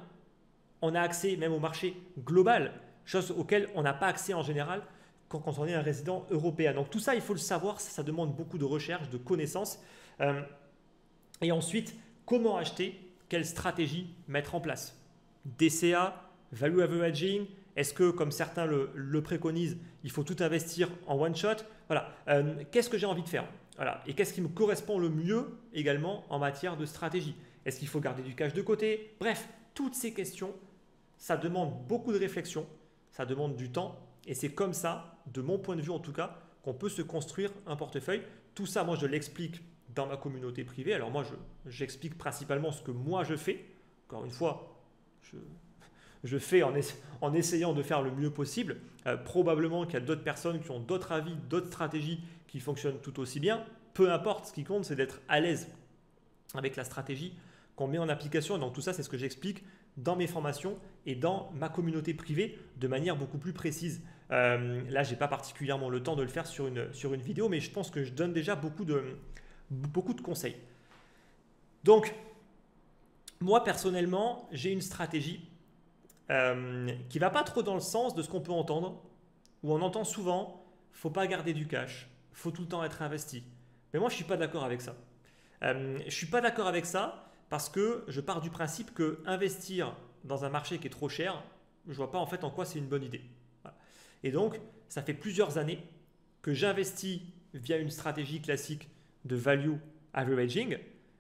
On a accès même au marché global, chose auquel on n'a pas accès en général quand on est un résident européen. Donc tout ça, il faut le savoir, ça demande beaucoup de recherche, de connaissances. Et ensuite, comment acheter? Quelle stratégie mettre en place? DCA, Value Averaging, est-ce que, comme certains le préconisent, il faut tout investir en one shot? Voilà. Qu'est-ce que j'ai envie de faire? Voilà. Et qu'est-ce qui me correspond le mieux également en matière de stratégie? Est-ce qu'il faut garder du cash de côté? Bref, toutes ces questions, ça demande beaucoup de réflexion, ça demande du temps. Et c'est comme ça, de mon point de vue en tout cas, qu'on peut se construire un portefeuille. Tout ça, moi, je l'explique dans ma communauté privée. Alors moi, j'explique principalement ce que moi je fais. Encore une fois, je fais en essayant de faire le mieux possible. Probablement qu'il y a d'autres personnes qui ont d'autres avis, d'autres stratégies qui fonctionnent tout aussi bien. Peu importe, ce qui compte, c'est d'être à l'aise avec la stratégie qu'on met en application. Et donc tout ça, c'est ce que j'explique dans mes formations et dans ma communauté privée de manière beaucoup plus précise. Là, je n'ai pas particulièrement le temps de le faire sur une vidéo, mais je pense que je donne déjà beaucoup de conseils. Donc, moi, personnellement, j'ai une stratégie qui ne va pas trop dans le sens de ce qu'on peut entendre, où on entend souvent « faut pas garder du cash, faut tout le temps être investi ». Mais moi, je ne suis pas d'accord avec ça. Je ne suis pas d'accord avec ça parce que je pars du principe que investir dans un marché qui est trop cher, je ne vois pas en fait en quoi c'est une bonne idée. Voilà. Et donc, ça fait plusieurs années que j'investis via une stratégie classique de value averaging,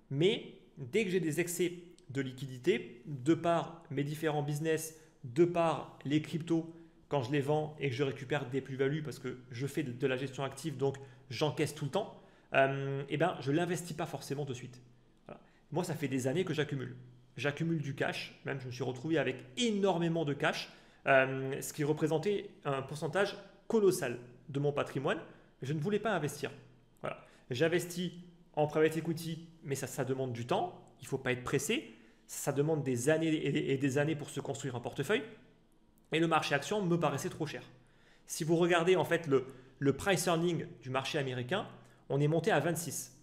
mais dès que j'ai des excès de liquidité, de par mes différents business, de par les cryptos, quand je les vends et que je récupère des plus-values parce que je fais de la gestion active, donc j'encaisse tout le temps, eh ben, je ne l'investis pas forcément de suite. Voilà. Moi, ça fait des années que j'accumule. J'accumule du cash, même je me suis retrouvé avec énormément de cash, ce qui représentait un pourcentage colossal de mon patrimoine. Je ne voulais pas investir. Voilà. J'investis en private equity, mais ça demande du temps. Il ne faut pas être pressé. Ça demande des années et des années pour se construire un portefeuille. Et le marché action me paraissait trop cher. Si vous regardez en fait le price earning du marché américain, on est monté à 26.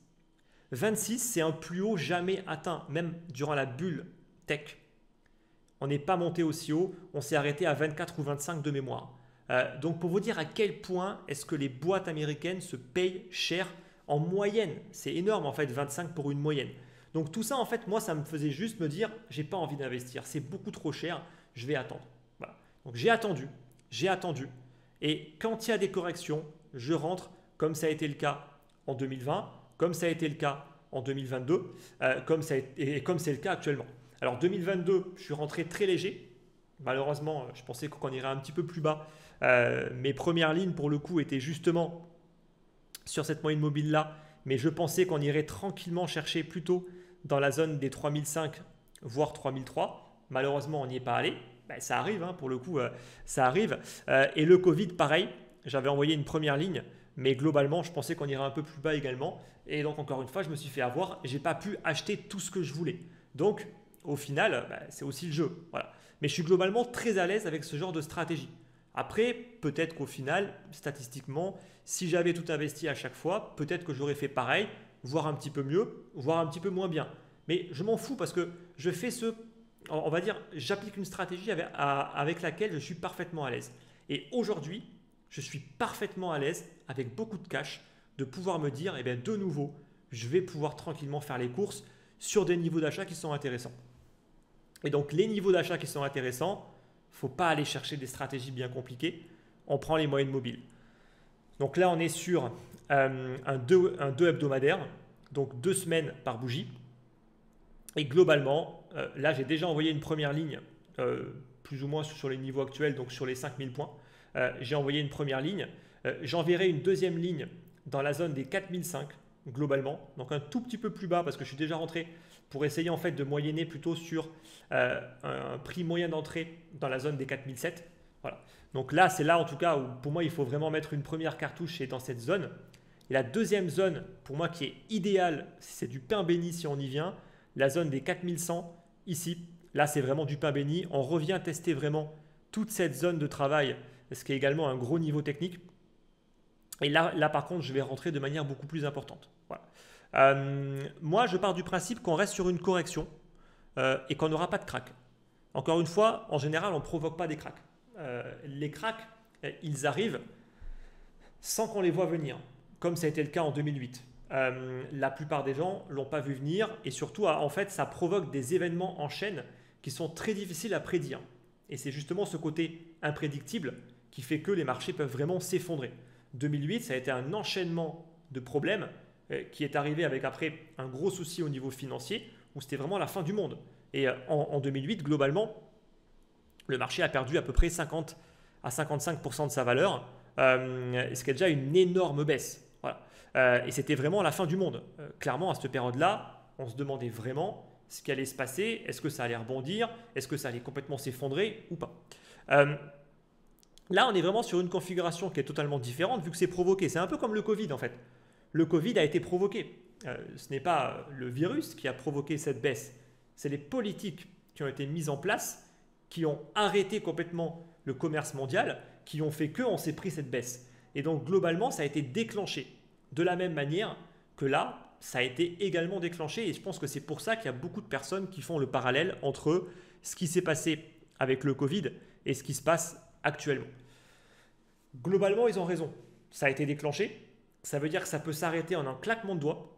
26, c'est un plus haut jamais atteint, même durant la bulle tech. On n'est pas monté aussi haut, on s'est arrêté à 24 ou 25 de mémoire. Donc pour vous dire à quel point est-ce que les boîtes américaines se payent cher en moyenne. C'est énorme en fait, 25 pour une moyenne. Donc tout ça en fait, moi ça me faisait juste me dire, j'ai pas envie d'investir, c'est beaucoup trop cher, je vais attendre. Voilà. Donc j'ai attendu. Et quand il y a des corrections, je rentre comme ça a été le cas en 2020, comme ça a été le cas en 2022, comme c'est le cas actuellement. Alors 2022, je suis rentré très léger. Malheureusement, je pensais qu'on irait un petit peu plus bas. Mes premières lignes, pour le coup, étaient justement sur cette moyenne mobile-là. Mais je pensais qu'on irait tranquillement chercher plutôt dans la zone des 3005, voire 3003. Malheureusement, on n'y est pas allé. Ben, ça arrive, hein, pour le coup, ça arrive. Et le Covid, pareil. J'avais envoyé une première ligne. Mais globalement, je pensais qu'on irait un peu plus bas également. Et donc, encore une fois, je me suis fait avoir. Je n'ai pas pu acheter tout ce que je voulais. Donc, au final, bah, c'est aussi le jeu. Voilà. Mais je suis globalement très à l'aise avec ce genre de stratégie. Après, peut-être qu'au final, statistiquement, si j'avais tout investi à chaque fois, peut-être que j'aurais fait pareil, voire un petit peu mieux, voire un petit peu moins bien. Mais je m'en fous parce que je fais on va dire, j'applique une stratégie avec laquelle je suis parfaitement à l'aise. Et aujourd'hui, je suis parfaitement à l'aise avec beaucoup de cash de pouvoir me dire, eh bien, de nouveau, je vais pouvoir tranquillement faire les courses sur des niveaux d'achat qui sont intéressants. Et donc, les niveaux d'achat qui sont intéressants, ne faut pas aller chercher des stratégies bien compliquées. On prend les moyennes mobiles. Donc là, on est sur un 2 hebdomadaire, donc 2 semaines par bougie. Et globalement, là, j'ai déjà envoyé une première ligne, plus ou moins sur les niveaux actuels, donc sur les 5000 points. J'ai envoyé une première ligne. J'enverrai une deuxième ligne dans la zone des 4005 globalement, donc un tout petit peu plus bas parce que je suis déjà rentré pour essayer en fait de moyenner plutôt sur un prix moyen d'entrée dans la zone des 4007. Voilà. Donc là, c'est là en tout cas où pour moi, il faut vraiment mettre une première cartouche et dans cette zone. Et la deuxième zone, pour moi, qui est idéale, c'est du pain béni si on y vient, la zone des 4100 ici. Là, c'est vraiment du pain béni. On revient tester vraiment toute cette zone de travail, ce qui est également un gros niveau technique. Et là par contre, je vais rentrer de manière beaucoup plus importante. Voilà. Moi, je pars du principe qu'on reste sur une correction et qu'on n'aura pas de crack. Encore une fois, en général, on ne provoque pas des cracks. Les cracks, ils arrivent sans qu'on les voit venir, comme ça a été le cas en 2008. La plupart des gens ne l'ont pas vu venir et surtout, en fait, ça provoque des événements en chaîne qui sont très difficiles à prédire. Et c'est justement ce côté imprédictible qui fait que les marchés peuvent vraiment s'effondrer. 2008, ça a été un enchaînement de problèmes qui est arrivé avec après un gros souci au niveau financier où c'était vraiment la fin du monde. Et en 2008, globalement, le marché a perdu à peu près 50 à 55% de sa valeur, ce qui est déjà une énorme baisse. Voilà. Et c'était vraiment la fin du monde. Clairement, à cette période-là, on se demandait vraiment ce qui allait se passer. Est-ce que ça allait rebondir? Est-ce que ça allait complètement s'effondrer ou pas? Là, on est vraiment sur une configuration qui est totalement différente vu que c'est provoqué. C'est un peu comme le Covid en fait. Le Covid a été provoqué. Ce n'est pas le virus qui a provoqué cette baisse. C'est les politiques qui ont été mises en place, qui ont arrêté complètement le commerce mondial, qui ont fait qu'on s'est pris cette baisse. Et donc globalement, ça a été déclenché. De la même manière que là, ça a été également déclenché. Et je pense que c'est pour ça qu'il y a beaucoup de personnes qui font le parallèle entre ce qui s'est passé avec le Covid et ce qui se passe actuellement. Globalement, ils ont raison. Ça a été déclenché. Ça veut dire que ça peut s'arrêter en un claquement de doigts.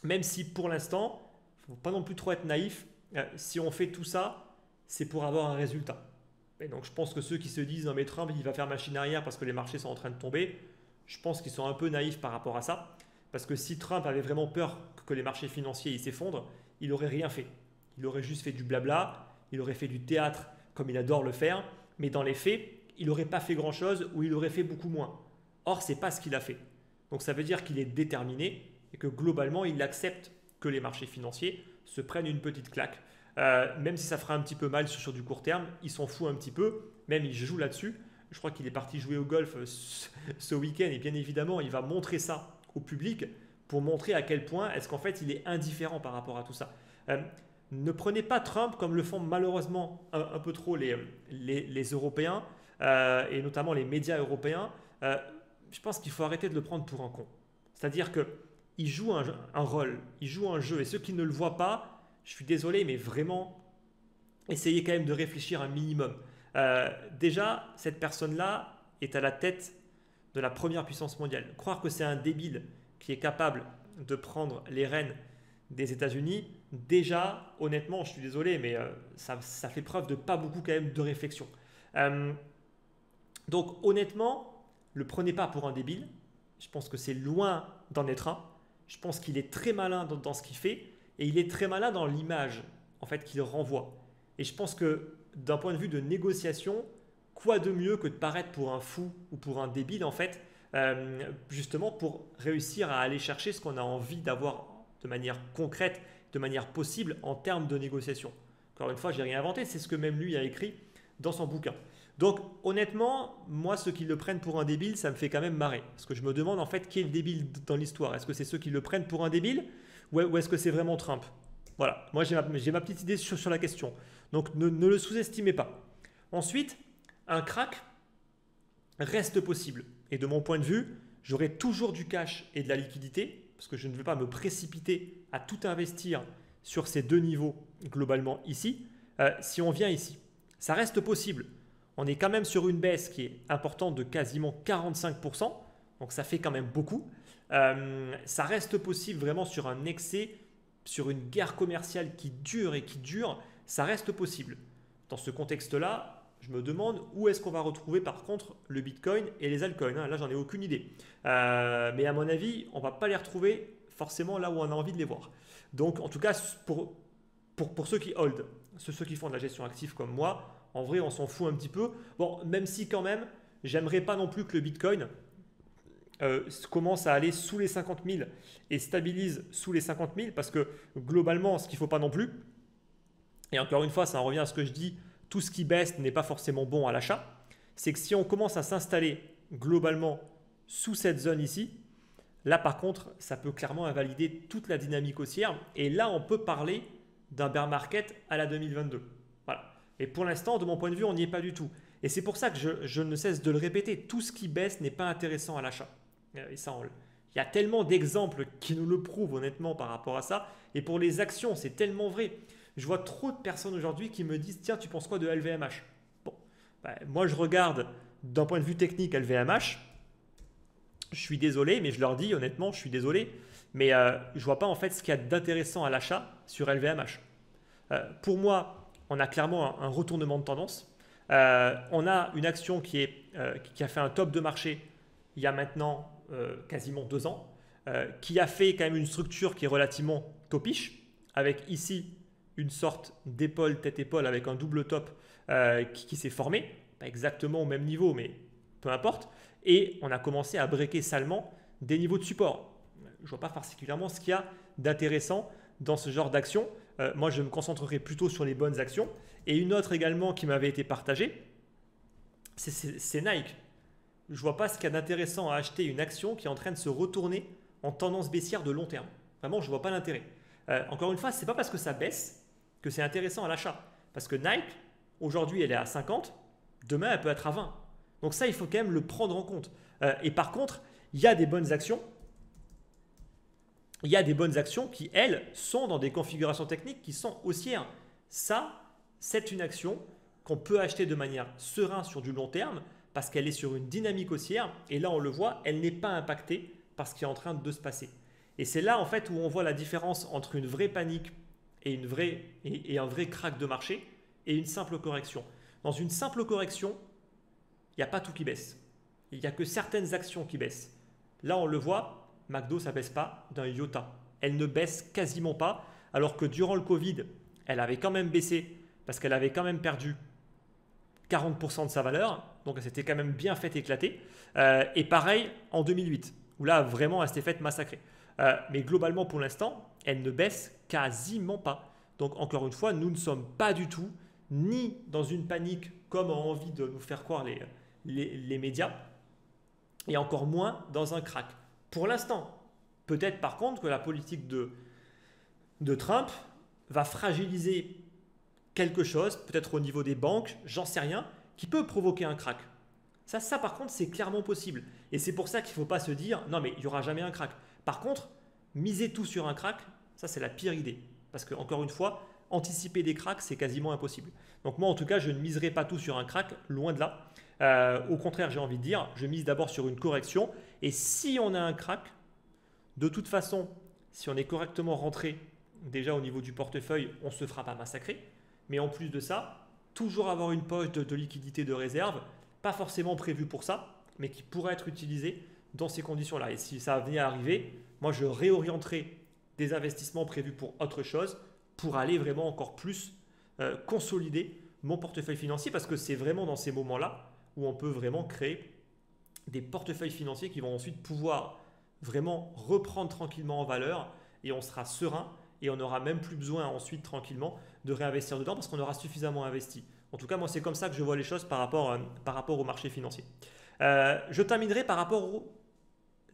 Même si pour l'instant, il ne faut pas non plus trop être naïf. Si on fait tout ça, c'est pour avoir un résultat. Et donc je pense que ceux qui se disent « Non mais Trump, il va faire machine arrière parce que les marchés sont en train de tomber », je pense qu'ils sont un peu naïfs par rapport à ça. Parce que si Trump avait vraiment peur que les marchés financiers s'effondrent, il n'aurait rien fait. Il aurait juste fait du blabla, il aurait fait du théâtre comme il adore le faire, mais dans les faits, il n'aurait pas fait grand-chose ou il aurait fait beaucoup moins. Or, ce n'est pas ce qu'il a fait. Donc ça veut dire qu'il est déterminé et que globalement, il accepte que les marchés financiers se prennent une petite claque. Même si ça fera un petit peu mal sur du court terme, il s'en fout un petit peu, même il joue là-dessus. Je crois qu'il est parti jouer au golf ce week-end et bien évidemment, il va montrer ça au public pour montrer à quel point est-ce qu'en fait, il est indifférent par rapport à tout ça. Ne prenez pas Trump comme le font malheureusement un peu trop les Européens et notamment les médias européens. Je pense qu'il faut arrêter de le prendre pour un con. C'est-à-dire qu'il joue un rôle, il joue un jeu et ceux qui ne le voient pas, je suis désolé, mais vraiment, essayez quand même de réfléchir un minimum. Déjà, cette personne-là est à la tête de la première puissance mondiale. Croire que c'est un débile qui est capable de prendre les rênes des États-Unis, déjà, honnêtement, je suis désolé, mais ça fait preuve de pas beaucoup quand même de réflexion. Donc, honnêtement, le prenez pas pour un débile. Je pense que c'est loin d'en être un. Je pense qu'il est très malin dans ce qu'il fait et il est très malin dans l'image en fait qu'il renvoie. Et je pense que d'un point de vue de négociation, quoi de mieux que de paraître pour un fou ou pour un débile en fait, justement pour réussir à aller chercher ce qu'on a envie d'avoir de manière concrète, de manière possible en termes de négociation. Encore une fois, je n'ai rien inventé, c'est ce que même lui a écrit dans son bouquin. Donc honnêtement, moi ceux qui le prennent pour un débile, ça me fait quand même marrer. Parce que je me demande en fait qui est le débile dans l'histoire. Est-ce que c'est ceux qui le prennent pour un débile ou est-ce que c'est vraiment Trump? Voilà, moi j'ai ma petite idée sur la question. Donc ne le sous-estimez pas. Ensuite, un crack reste possible. Et de mon point de vue, j'aurai toujours du cash et de la liquidité parce que je ne veux pas me précipiter à tout investir sur ces deux niveaux globalement ici. Si on vient ici, ça reste possible. On est quand même sur une baisse qui est importante de quasiment 45%. Donc ça fait quand même beaucoup. Ça reste possible vraiment sur un excès, sur une guerre commerciale qui dure et qui dure. Ça reste possible. Dans ce contexte-là, je me demande où est-ce qu'on va retrouver par contre le Bitcoin et les altcoins. Là, j'en ai aucune idée. Mais à mon avis, on ne va pas les retrouver forcément là où on a envie de les voir. Donc, en tout cas, pour ceux qui hold, ceux qui font de la gestion active comme moi, en vrai, on s'en fout un petit peu. Bon, même si quand même, j'aimerais pas non plus que le Bitcoin commence à aller sous les 50 000 et stabilise sous les 50 000 parce que globalement, ce qu'il ne faut pas non plus, et encore une fois, ça en revient à ce que je dis, tout ce qui baisse n'est pas forcément bon à l'achat, c'est que si on commence à s'installer globalement sous cette zone ici, là par contre, ça peut clairement invalider toute la dynamique haussière et là, on peut parler d'un bear market à la 2022. Voilà. Et pour l'instant, de mon point de vue, on n'y est pas du tout. Et c'est pour ça que je ne cesse de le répéter, tout ce qui baisse n'est pas intéressant à l'achat. Et ça, il y a tellement d'exemples qui nous le prouvent honnêtement par rapport à ça. Et pour les actions, c'est tellement vrai. Je vois trop de personnes aujourd'hui qui me disent « Tiens, tu penses quoi de LVMH ?» Bon, moi je regarde d'un point de vue technique LVMH. Je suis désolé, mais je leur dis honnêtement, je suis désolé. Mais je ne vois pas en fait ce qu'il y a d'intéressant à l'achat sur LVMH. Pour moi, on a clairement un retournement de tendance. On a une action qui a fait un top de marché il y a maintenant quasiment 2 ans, qui a fait quand même une structure qui est relativement topiche, avec ici une sorte d'épaule, tête-épaule avec un double top qui s'est formé, pas exactement au même niveau, mais peu importe. Et on a commencé à breaker salement des niveaux de support. Je ne vois pas particulièrement ce qu'il y a d'intéressant dans ce genre d'action. Moi, je me concentrerai plutôt sur les bonnes actions. Et une autre également qui m'avait été partagée, c'est Nike. Je ne vois pas ce qu'il y a d'intéressant à acheter une action qui est en train de se retourner en tendance baissière de long terme. Vraiment, je ne vois pas l'intérêt. Encore une fois, ce n'est pas parce que ça baisse que c'est intéressant à l'achat. Parce que Nike, aujourd'hui, elle est à 50, demain, elle peut être à 20. Donc ça, il faut quand même le prendre en compte. Et par contre, il y a des bonnes actions. Il y a des bonnes actions qui, elles, sont dans des configurations techniques qui sont haussières. Ça, c'est une action qu'on peut acheter de manière sereine sur du long terme parce qu'elle est sur une dynamique haussière et là on le voit, elle n'est pas impactée par ce qui est en train de se passer. Et c'est là en fait où on voit la différence entre une vraie panique et un vrai crack de marché et une simple correction. Dans une simple correction, il n'y a pas tout qui baisse. Il n'y a que certaines actions qui baissent. Là on le voit, McDo ça ne baisse pas d'un iota. Elle ne baisse quasiment pas alors que durant le Covid, elle avait quand même baissé parce qu'elle avait quand même perdu 40% de sa valeur, donc elle s'était quand même bien fait éclater. Et pareil en 2008, où là vraiment elle s'était faite massacrer. Mais globalement pour l'instant, elle ne baisse quasiment pas. Donc encore une fois, nous ne sommes pas du tout ni dans une panique comme ont envie de nous faire croire les médias, et encore moins dans un crack. Pour l'instant, peut-être par contre que la politique de Trump va fragiliser quelque chose, peut-être au niveau des banques, j'en sais rien, qui peut provoquer un crack. Ça par contre, c'est clairement possible. Et c'est pour ça qu'il ne faut pas se dire, non mais il n'y aura jamais un crack. Par contre, miser tout sur un crack, ça c'est la pire idée. Parce que encore une fois, anticiper des cracks, c'est quasiment impossible. Donc moi en tout cas, je ne miserai pas tout sur un crack, loin de là. Au contraire, j'ai envie de dire, je mise d'abord sur une correction. Et si on a un crack, de toute façon, si on est correctement rentré déjà au niveau du portefeuille, on ne se fera pas massacrer. Mais en plus de ça, toujours avoir une poche de liquidité de réserve, pas forcément prévue pour ça, mais qui pourrait être utilisée dans ces conditions-là. Et si ça venait à arriver, moi je réorienterai des investissements prévus pour autre chose, pour aller vraiment encore plus consolider mon portefeuille financier, parce que c'est vraiment dans ces moments-là où on peut vraiment créer des portefeuilles financiers qui vont ensuite pouvoir vraiment reprendre tranquillement en valeur et on sera serein et on n'aura même plus besoin ensuite tranquillement de réinvestir dedans parce qu'on aura suffisamment investi. En tout cas, moi, c'est comme ça que je vois les choses par rapport au marché financier. Je terminerai par rapport aux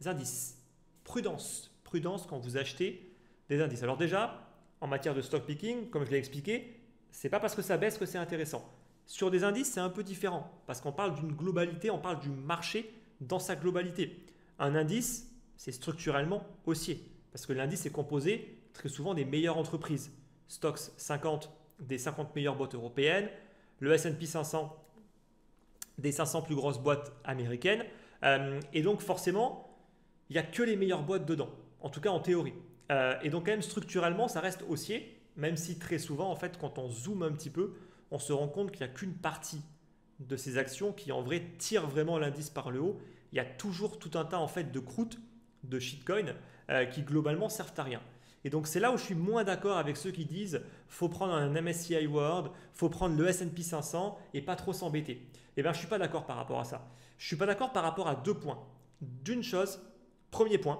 indices. Prudence. Prudence quand vous achetez des indices. Alors déjà, en matière de stock picking, comme je l'ai expliqué, ce n'est pas parce que ça baisse que c'est intéressant. Sur des indices, c'est un peu différent parce qu'on parle d'une globalité, on parle du marché dans sa globalité. Un indice, c'est structurellement haussier parce que l'indice est composé très souvent des meilleures entreprises. Stoxx 50 des 50 meilleures boîtes européennes, le S&P 500 des 500 plus grosses boîtes américaines. Et donc forcément, il n'y a que les meilleures boîtes dedans, en tout cas en théorie. Et donc quand même structurellement, ça reste haussier, même si très souvent, en fait, quand on zoome un petit peu, on se rend compte qu'il n'y a qu'une partie de ces actions qui en vrai tirent vraiment l'indice par le haut. Il y a toujours tout un tas en fait de croûtes, de shitcoins qui globalement servent à rien. Et donc c'est là où je suis moins d'accord avec ceux qui disent faut prendre un MSCI World, faut prendre le S&P 500 et pas trop s'embêter. Eh bien je ne suis pas d'accord par rapport à ça. Je ne suis pas d'accord par rapport à 2 points. D'une chose, premier point,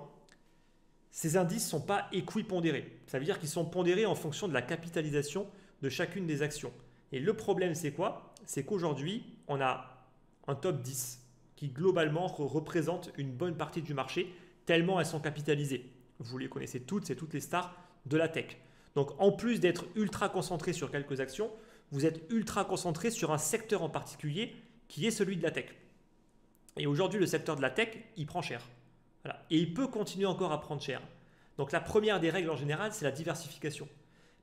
ces indices ne sont pas équipondérés. Ça veut dire qu'ils sont pondérés en fonction de la capitalisation de chacune des actions. Et le problème c'est quoi? C'est qu'aujourd'hui on a un top 10 qui globalement représente une bonne partie du marché tellement elles sont capitalisées. Vous les connaissez toutes, c'est toutes les stars de la tech. Donc en plus d'être ultra concentré sur quelques actions, vous êtes ultra concentré sur un secteur en particulier qui est celui de la tech. Et aujourd'hui, le secteur de la tech, il prend cher. Voilà. Et il peut continuer encore à prendre cher. Donc la première des règles en général, c'est la diversification.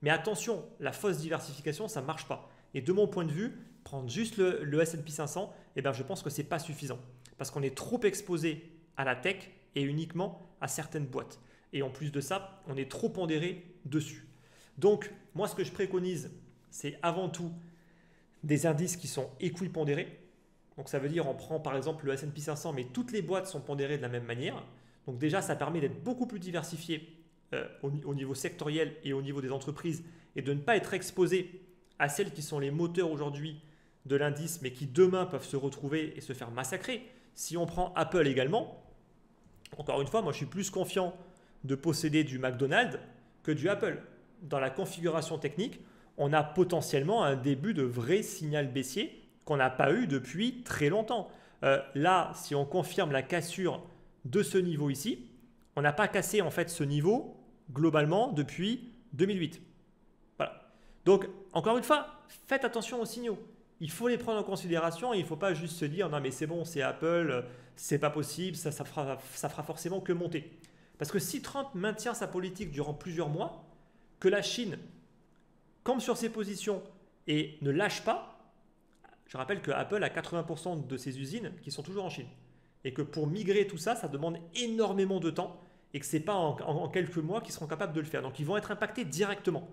Mais attention, la fausse diversification, ça ne marche pas. Et de mon point de vue, prendre juste le S&P 500, eh ben, je pense que ce n'est pas suffisant. Parce qu'on est trop exposé à la tech et uniquement à certaines boîtes. Et en plus de ça, on est trop pondéré dessus. Donc, moi, ce que je préconise, c'est avant tout des indices qui sont équipondérés. Donc, ça veut dire on prend par exemple le S&P 500, mais toutes les boîtes sont pondérées de la même manière. Donc déjà, ça permet d'être beaucoup plus diversifié au niveau sectoriel et au niveau des entreprises et de ne pas être exposé à celles qui sont les moteurs aujourd'hui de l'indice, mais qui demain peuvent se retrouver et se faire massacrer. Si on prend Apple également, encore une fois, moi je suis plus confiant de posséder du McDonald's que du Apple. Dans la configuration technique, on a potentiellement un début de vrai signal baissier qu'on n'a pas eu depuis très longtemps. Là, si on confirme la cassure de ce niveau ici, on n'a pas cassé en fait ce niveau globalement depuis 2008. Voilà. Donc, encore une fois, faites attention aux signaux. Il faut les prendre en considération et il ne faut pas juste se dire non mais c'est bon, c'est Apple, c'est pas possible, ça fera forcément que monter. Parce que si Trump maintient sa politique durant plusieurs mois, que la Chine campe sur ses positions et ne lâche pas, je rappelle que Apple a 80% de ses usines qui sont toujours en Chine. Et que pour migrer tout ça, ça demande énormément de temps et que ce n'est pas en quelques mois qu'ils seront capables de le faire. Donc ils vont être impactés directement.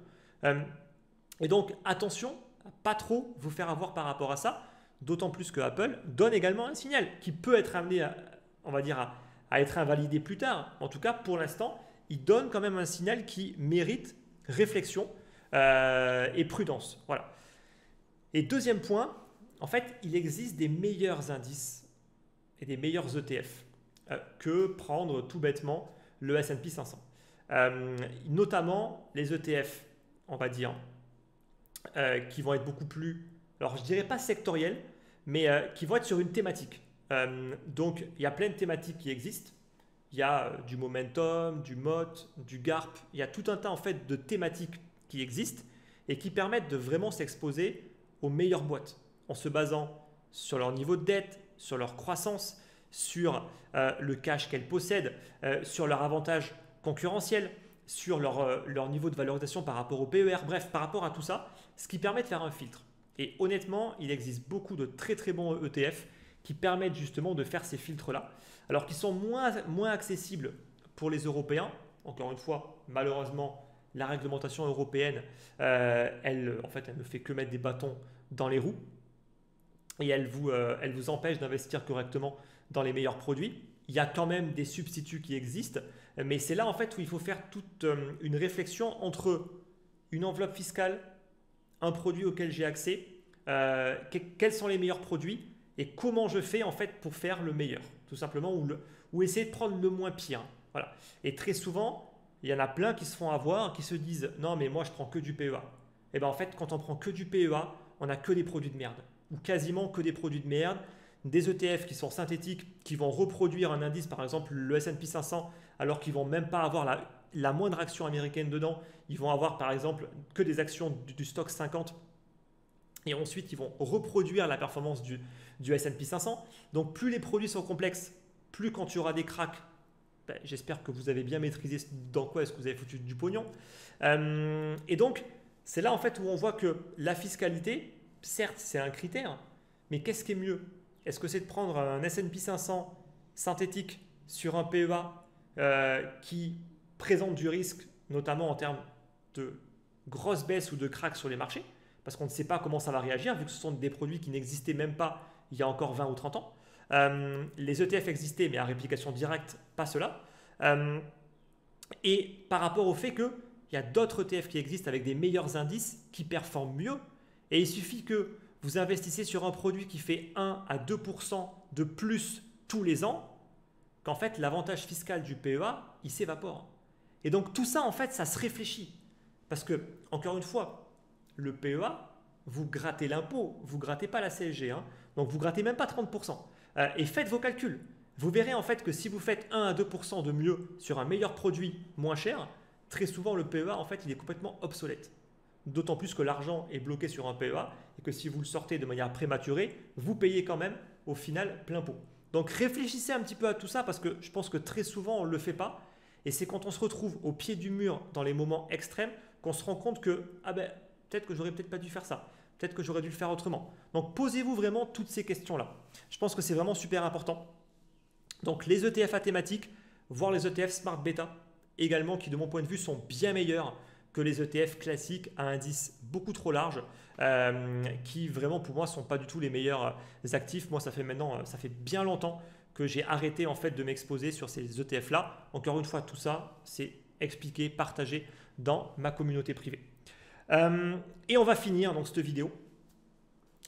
Et donc attention à pas trop vous faire avoir par rapport à ça, d'autant plus que Apple donne également un signal qui peut être amené à, on va dire, à être invalidé plus tard. En tout cas, pour l'instant, il donne quand même un signal qui mérite réflexion et prudence. Voilà. Et deuxième point, en fait, il existe des meilleurs indices et des meilleurs ETF que prendre tout bêtement le S&P 500. Notamment les ETF, on va dire, qui vont être beaucoup plus, alors je dirais pas sectoriels, mais qui vont être sur une thématique. Donc, il y a plein de thématiques qui existent. Il y a du momentum, du MOT, du GARP. Il y a tout un tas en fait de thématiques qui existent et qui permettent de vraiment s'exposer aux meilleures boîtes en se basant sur leur niveau de dette, sur leur croissance, sur le cash qu'elles possèdent, sur leur avantage concurrentiel, sur leur niveau de valorisation par rapport au PER, bref, par rapport à tout ça, ce qui permet de faire un filtre. Et honnêtement, il existe beaucoup de très très bons ETF qui permettent justement de faire ces filtres-là, alors qu'ils sont moins accessibles pour les Européens. Encore une fois, malheureusement, la réglementation européenne, elle ne fait que mettre des bâtons dans les roues et elle vous empêche d'investir correctement dans les meilleurs produits. Il y a quand même des substituts qui existent, mais c'est là en fait où il faut faire toute une réflexion entre une enveloppe fiscale, un produit auquel j'ai accès, quels sont les meilleurs produits et comment je fais en fait pour faire le meilleur, tout simplement, ou essayer de prendre le moins pire. Voilà. Et très souvent, il y en a plein qui se font avoir, qui se disent non mais moi je prends que du PEA. Et bien en fait, quand on prend que du PEA, on n'a que des produits de merde, ou quasiment que des produits de merde, des ETF qui sont synthétiques, qui vont reproduire un indice, par exemple le S&P 500, alors qu'ils ne vont même pas avoir la moindre action américaine dedans. Ils vont avoir par exemple que des actions du stock 50 et ensuite ils vont reproduire la performance du S&P 500. Donc plus les produits sont complexes, plus quand tu auras des cracks, ben, j'espère que vous avez bien maîtrisé dans quoi est-ce que vous avez foutu du pognon. Et donc c'est là en fait où on voit que la fiscalité, certes c'est un critère, mais qu'est-ce qui est mieux? Est-ce que c'est de prendre un S&P 500 synthétique sur un PEA qui présente du risque, notamment en termes de grosses baisses ou de cracks sur les marchés? parce qu'on ne sait pas comment ça va réagir, vu que ce sont des produits qui n'existaient même pas il y a encore 20 ou 30 ans. Les ETF existaient, mais à réplication directe, pas cela. Et par rapport au fait qu'il y a d'autres ETF qui existent avec des meilleurs indices qui performent mieux, et il suffit que vous investissez sur un produit qui fait 1 à 2% de plus tous les ans, qu'en fait l'avantage fiscal du PEA, il s'évapore. Et donc tout ça, en fait, ça se réfléchit. Parce que, encore une fois, le PEA, vous grattez l'impôt, vous ne grattez pas la CSG. Hein. Donc vous ne grattez même pas 30%. Et faites vos calculs. Vous verrez en fait que si vous faites 1 à 2% de mieux sur un meilleur produit moins cher, très souvent le PEA, en fait, il est complètement obsolète. D'autant plus que l'argent est bloqué sur un PEA et que si vous le sortez de manière prématurée, vous payez quand même au final plein pot. Donc réfléchissez un petit peu à tout ça parce que je pense que très souvent on ne le fait pas. Et c'est quand on se retrouve au pied du mur dans les moments extrêmes qu'on se rend compte que peut-être que j'aurais peut-être pas dû faire ça. Peut-être que j'aurais dû le faire autrement. Donc posez-vous vraiment toutes ces questions-là. Je pense que c'est vraiment super important. Donc les ETF à thématique, voire les ETF Smart Beta également qui de mon point de vue sont bien meilleurs que les ETF classiques à indice beaucoup trop large qui vraiment pour moi ne sont pas du tout les meilleurs actifs. Moi ça fait bien longtemps que j'ai arrêté en fait de m'exposer sur ces ETF là. Encore une fois, tout ça c'est expliqué, partagé dans ma communauté privée. Et on va finir donc cette vidéo.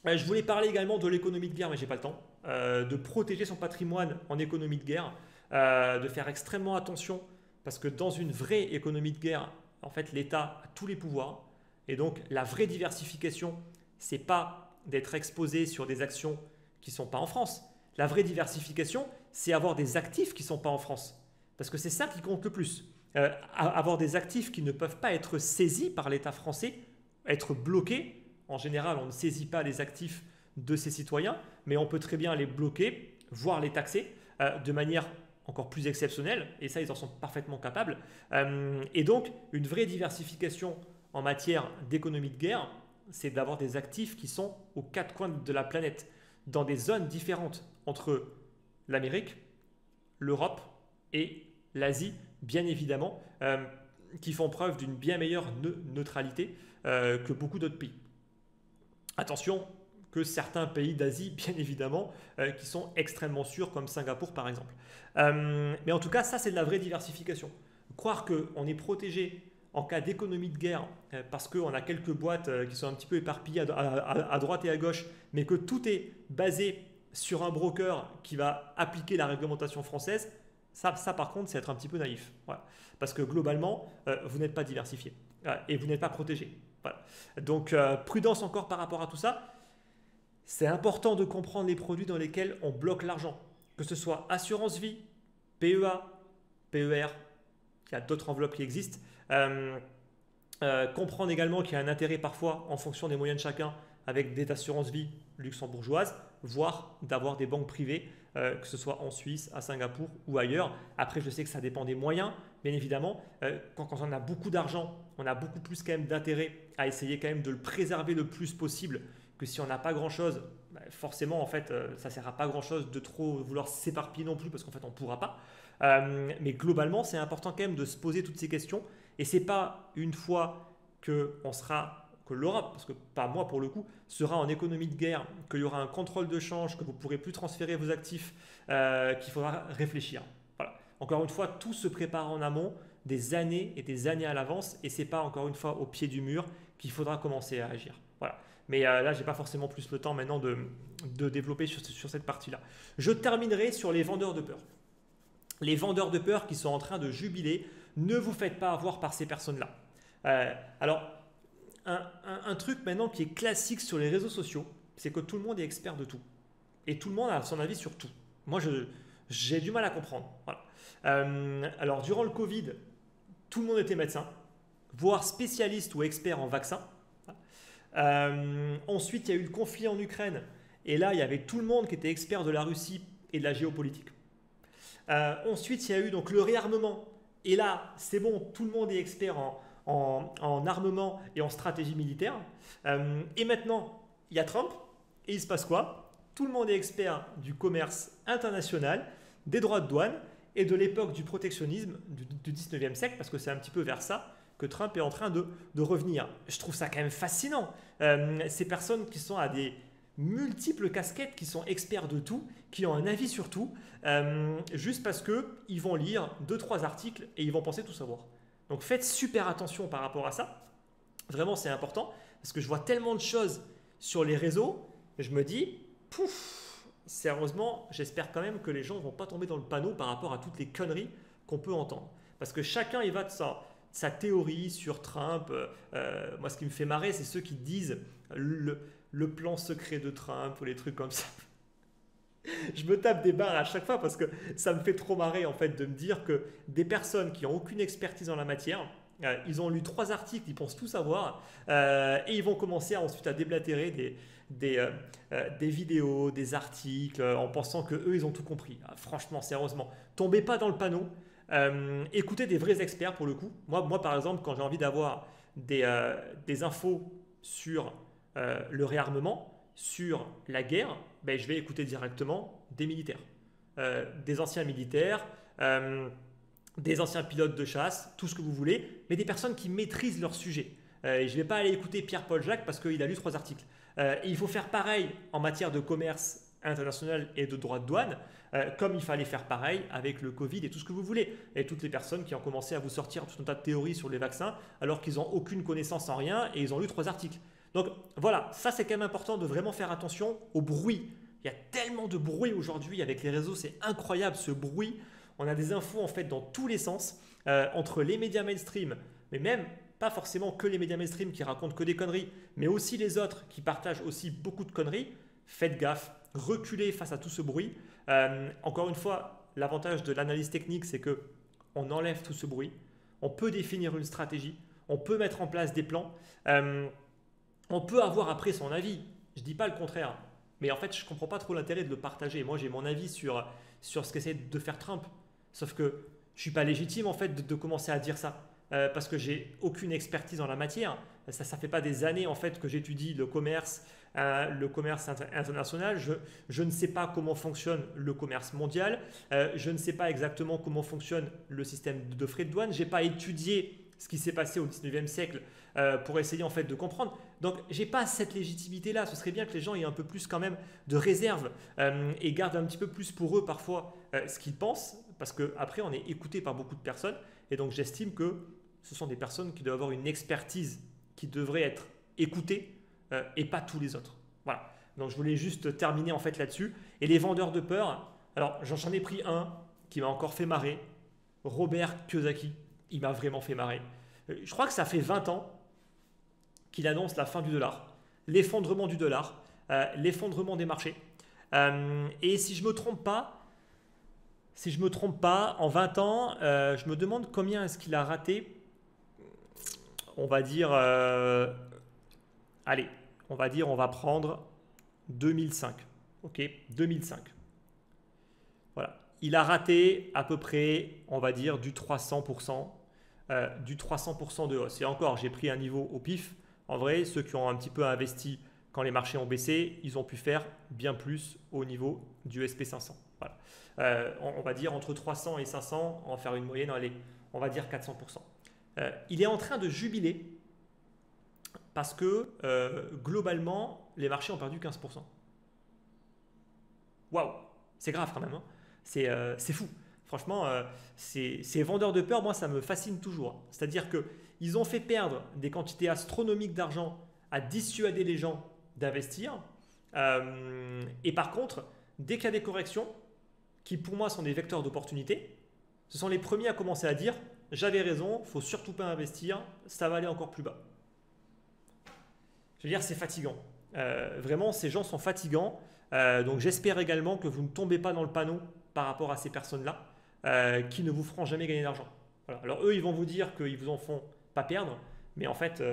Je voulais parler également de l'économie de guerre, mais j'ai pas le temps. De protéger son patrimoine en économie de guerre, de faire extrêmement attention parce que dans une vraie économie de guerre, en fait, l'État a tous les pouvoirs et donc la vraie diversification, c'est pas d'être exposé sur des actions qui ne sont pas en France. La vraie diversification, c'est avoir des actifs qui ne sont pas en France parce que c'est ça qui compte le plus. Avoir des actifs qui ne peuvent pas être saisis par l'État français, être bloqués. En général, on ne saisit pas les actifs de ses citoyens, mais on peut très bien les bloquer, voire les taxer de manière encore plus exceptionnelle, et ça, ils en sont parfaitement capables. Et donc, une vraie diversification en matière d'économie de guerre, c'est d'avoir des actifs qui sont aux quatre coins de la planète, dans des zones différentes entre l'Amérique, l'Europe et l'Asie, bien évidemment, qui font preuve d'une bien meilleure neutralité que beaucoup d'autres pays. Attention que certains pays d'Asie, bien évidemment, qui sont extrêmement sûrs, comme Singapour par exemple. Mais en tout cas, ça c'est de la vraie diversification. Croire qu'on est protégé en cas d'économie de guerre parce qu'on a quelques boîtes qui sont un petit peu éparpillées à droite et à gauche, mais que tout est basé sur un broker qui va appliquer la réglementation française, ça par contre, c'est être un petit peu naïf. Voilà. Parce que globalement, vous n'êtes pas diversifié et vous n'êtes pas protégé. Voilà. Donc, prudence encore par rapport à tout ça. C'est important de comprendre les produits dans lesquels on bloque l'argent, que ce soit assurance vie, PEA, PER, il y a d'autres enveloppes qui existent. Comprendre également qu'il y a un intérêt parfois en fonction des moyens de chacun avec des assurances vie luxembourgeoises, voire d'avoir des banques privées, que ce soit en Suisse, à Singapour ou ailleurs. Après, je sais que ça dépend des moyens, bien évidemment. Quand on a beaucoup d'argent, on a beaucoup plus quand même d'intérêt à essayer quand même de le préserver le plus possible que si on n'a pas grand-chose. Forcément, en fait, ça ne sert à pas grand-chose de trop vouloir s'éparpiller non plus parce qu'en fait, on ne pourra pas. Mais globalement, c'est important quand même de se poser toutes ces questions. Et ce n'est pas une fois que l'Europe, parce que pas moi pour le coup, sera en économie de guerre, qu'il y aura un contrôle de change, que vous ne pourrez plus transférer vos actifs, qu'il faudra réfléchir. Voilà. Encore une fois, tout se prépare en amont, des années et des années à l'avance, et ce n'est pas encore une fois au pied du mur qu'il faudra commencer à agir. Voilà. Mais là, je n'ai pas forcément plus le temps maintenant de développer sur cette partie-là. Je terminerai sur les vendeurs de peur. Les vendeurs de peur qui sont en train de jubiler, ne vous faites pas avoir par ces personnes-là. Alors, un truc maintenant qui est classique sur les réseaux sociaux, c'est que tout le monde est expert de tout. Et tout le monde a son avis sur tout. Moi, j'ai du mal à comprendre. Voilà. Alors, durant le Covid, tout le monde était médecin, voire spécialiste ou expert en vaccins. Ensuite, il y a eu le conflit en Ukraine. Et là, il y avait tout le monde qui était expert de la Russie et de la géopolitique. Ensuite, il y a eu donc le réarmement. Et là, c'est bon, tout le monde est expert en armement et en stratégie militaire. Et maintenant, il y a Trump. Et il se passe quoi? Tout le monde est expert du commerce international, des droits de douane et de l'époque du protectionnisme du 19e siècle, parce que c'est un petit peu vers ça que Trump est en train de revenir. Je trouve ça quand même fascinant. Ces personnes qui sont à des multiples casquettes, qui sont experts de tout, qui ont un avis sur tout, juste parce qu'ils vont lire 2-3 articles et ils vont penser tout savoir. Donc faites super attention par rapport à ça. Vraiment, c'est important parce que je vois tellement de choses sur les réseaux, je me dis, pouf, sérieusement, j'espère quand même que les gens ne vont pas tomber dans le panneau par rapport à toutes les conneries qu'on peut entendre. Parce que chacun il va de sa théorie sur Trump. Moi, ce qui me fait marrer, c'est ceux qui disent le plan secret de Trump ou les trucs comme ça. Je me tape des barres à chaque fois parce que ça me fait trop marrer en fait de me dire que des personnes qui n'ont aucune expertise en la matière, ils ont lu 3 articles, ils pensent tout savoir et ils vont commencer ensuite à déblatérer des vidéos, des articles en pensant qu'eux ils ont tout compris. Franchement, sérieusement, tombez pas dans le panneau. Écoutez des vrais experts pour le coup. Moi par exemple, quand j'ai envie d'avoir des infos sur le réarmement, sur la guerre, ben, je vais écouter directement des militaires, des anciens militaires, des anciens pilotes de chasse, tout ce que vous voulez, mais des personnes qui maîtrisent leur sujet. Et je ne vais pas aller écouter Pierre-Paul Jacques parce qu'il a lu 3 articles. Et il faut faire pareil en matière de commerce international et de droit de douane, comme il fallait faire pareil avec le Covid et tout ce que vous voulez. Et toutes les personnes qui ont commencé à vous sortir tout un tas de théories sur les vaccins alors qu'ils n'ont aucune connaissance en rien et ils ont lu 3 articles. Donc voilà, ça c'est quand même important de vraiment faire attention au bruit. Il y a tellement de bruit aujourd'hui avec les réseaux, c'est incroyable ce bruit. On a des infos en fait dans tous les sens, entre les médias mainstream, mais même pas forcément que les médias mainstream qui racontent que des conneries, mais aussi les autres qui partagent aussi beaucoup de conneries. Faites gaffe, reculez face à tout ce bruit. Encore une fois, l'avantage de l'analyse technique, c'est que on enlève tout ce bruit. On peut définir une stratégie, on peut mettre en place des plans. On peut avoir après son avis, je ne dis pas le contraire, mais en fait je ne comprends pas trop l'intérêt de le partager. Moi j'ai mon avis sur ce qu'essaie de faire Trump, sauf que je ne suis pas légitime en fait de commencer à dire ça, parce que j'ai aucune expertise en la matière. Ça ne fait pas des années en fait que j'étudie le commerce international. Je ne sais pas comment fonctionne le commerce mondial, je ne sais pas exactement comment fonctionne le système de frais de douane, je n'ai pas étudié ce qui s'est passé au 19e siècle pour essayer en fait de comprendre. Donc j'ai pas cette légitimité-là. Ce serait bien que les gens aient un peu plus quand même de réserve et gardent un petit peu plus pour eux parfois ce qu'ils pensent, parce qu'après on est écouté par beaucoup de personnes et donc j'estime que ce sont des personnes qui doivent avoir une expertise qui devrait être écoutée et pas tous les autres. Voilà. Donc je voulais juste terminer en fait là-dessus. Et les vendeurs de peur, alors j'en ai pris un qui m'a encore fait marrer, Robert Kiyosaki. Il m'a vraiment fait marrer. Je crois que ça fait 20 ans qu'il annonce la fin du dollar, l'effondrement du dollar, l'effondrement des marchés. Et si je ne me trompe pas, en 20 ans, je me demande combien est-ce qu'il a raté. On va dire, allez, on va prendre 2005. Ok, 2005. Voilà. Il a raté à peu près, on va dire, du 300%. Du 300% de hausse. Et encore, j'ai pris un niveau au pif. En vrai, ceux qui ont un petit peu investi quand les marchés ont baissé, ils ont pu faire bien plus au niveau du SP500. Voilà. On va dire entre 300 et 500, on va faire une moyenne, allez, on va dire 400%. Il est en train de jubiler parce que globalement, les marchés ont perdu 15%. Waouh, c'est grave quand même, hein. C'est fou. Franchement, ces vendeurs de peur, moi, ça me fascine toujours. C'est-à-dire qu'ils ont fait perdre des quantités astronomiques d'argent à dissuader les gens d'investir. Et par contre, dès qu'il y a des corrections, qui pour moi sont des vecteurs d'opportunité, ce sont les premiers à commencer à dire « j'avais raison, il ne faut surtout pas investir, ça va aller encore plus bas ». Je veux dire, c'est fatigant. Vraiment, ces gens sont fatigants. Donc j'espère également que vous ne tombez pas dans le panneau par rapport à ces personnes-là. Qui ne vous feront jamais gagner d'argent. Voilà. Alors eux, ils vont vous dire qu'ils vous en font pas perdre, mais en fait,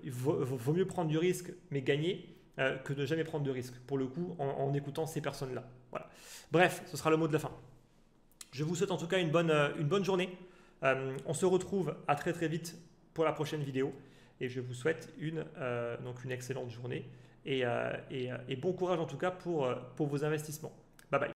il vaut mieux prendre du risque, mais gagner, que de jamais prendre de risque, pour le coup, en écoutant ces personnes-là. Voilà. Bref, ce sera le mot de la fin. Je vous souhaite en tout cas une bonne journée. On se retrouve à très très vite pour la prochaine vidéo, et je vous souhaite donc une excellente journée, et bon courage en tout cas pour vos investissements. Bye bye.